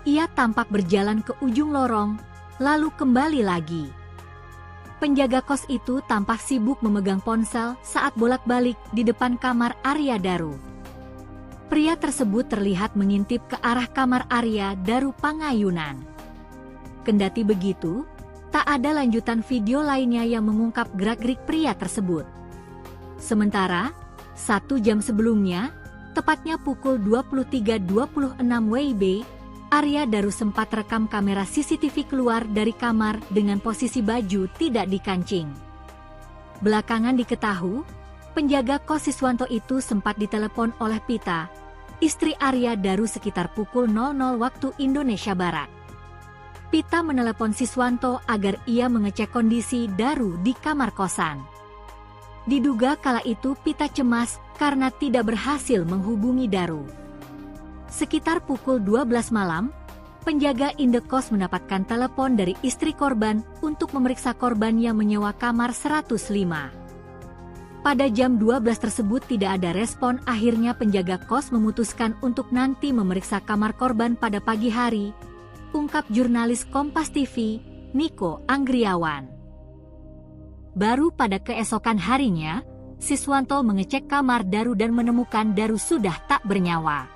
Ia tampak berjalan ke ujung lorong, lalu kembali lagi. Penjaga kos itu tampak sibuk memegang ponsel saat bolak-balik di depan kamar Arya Daru. Pria tersebut terlihat mengintip ke arah kamar Arya Daru Pangayunan. Kendati begitu, Tak ada lanjutan video lainnya yang mengungkap gerak-gerik pria tersebut. Sementara, 1 jam sebelumnya, tepatnya pukul 23.26 WIB, Arya Daru sempat rekam kamera CCTV keluar dari kamar dengan posisi baju tidak dikancing. Belakangan diketahui, penjaga kos Siswanto itu sempat ditelepon oleh Pita, istri Arya Daru sekitar pukul 00 waktu Indonesia Barat. Pita menelepon Siswanto agar ia mengecek kondisi Daru di kamar kosan. Diduga kala itu Pita cemas karena tidak berhasil menghubungi Daru. Sekitar pukul 12 malam, penjaga indekos mendapatkan telepon dari istri korban untuk memeriksa korban yang menyewa kamar 105. Pada jam 12 tersebut tidak ada respon, akhirnya penjaga kos memutuskan untuk nanti memeriksa kamar korban pada pagi hari, ungkap jurnalis Kompas TV, Niko Anggriawan. Baru pada keesokan harinya, Siswanto mengecek kamar Daru dan menemukan Daru sudah tak bernyawa.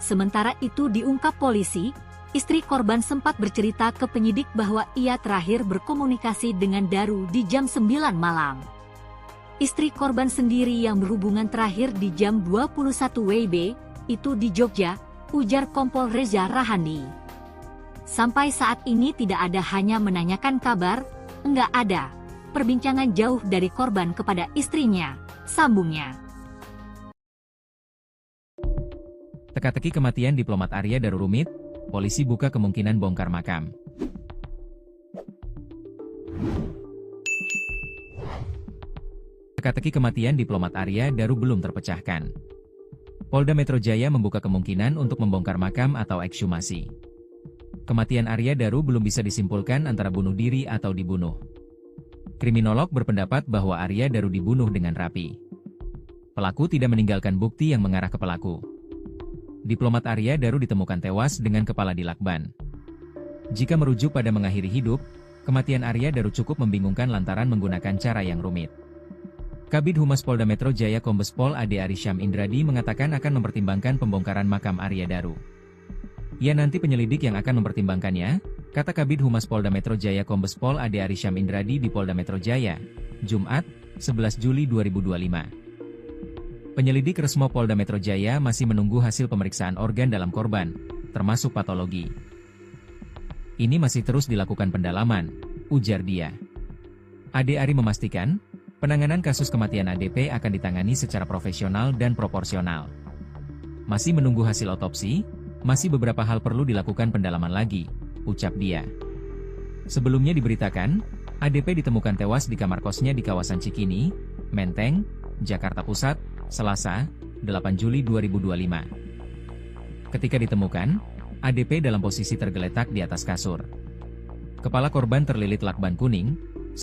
Sementara itu diungkap polisi, istri korban sempat bercerita ke penyidik bahwa ia terakhir berkomunikasi dengan Daru di jam 9 malam. Istri korban sendiri yang berhubungan terakhir di jam 21 WIB, itu di Jogja, ujar Kompol Reza Rahandi. Sampai saat ini tidak ada hanya menanyakan kabar, enggak ada perbincangan jauh dari korban kepada istrinya, sambungnya. Teka-teki kematian diplomat Arya Daru rumit, polisi buka kemungkinan bongkar makam. Teka-teki kematian diplomat Arya Daru belum terpecahkan. Polda Metro Jaya membuka kemungkinan untuk membongkar makam atau ekshumasi. Kematian Arya Daru belum bisa disimpulkan antara bunuh diri atau dibunuh. Kriminolog berpendapat bahwa Arya Daru dibunuh dengan rapi. Pelaku tidak meninggalkan bukti yang mengarah ke pelaku. Diplomat Arya Daru ditemukan tewas dengan kepala dilakban. Jika merujuk pada mengakhiri hidup, kematian Arya Daru cukup membingungkan lantaran menggunakan cara yang rumit. Kabid Humas Polda Metro Jaya Kombes Pol Ade Arysyam Indradi mengatakan akan mempertimbangkan pembongkaran makam Arya Daru. Ya, nanti penyelidik yang akan mempertimbangkannya, kata Kabid Humas Polda Metro Jaya Kombes Pol Ade Arysyam Indradi di Polda Metro Jaya, Jumat, 11 Juli 2025. Penyelidik Resmo Polda Metro Jaya masih menunggu hasil pemeriksaan organ dalam korban, termasuk patologi. Ini masih terus dilakukan pendalaman, ujar dia. Ade Ari memastikan, penanganan kasus kematian ADP akan ditangani secara profesional dan proporsional. Masih menunggu hasil otopsi, masih beberapa hal perlu dilakukan pendalaman lagi, ucap dia. Sebelumnya diberitakan, ADP ditemukan tewas di kamar kosnya di kawasan Cikini, Menteng, Jakarta Pusat, Selasa, 8 Juli 2025. Ketika ditemukan, ADP dalam posisi tergeletak di atas kasur. Kepala korban terlilit lakban kuning,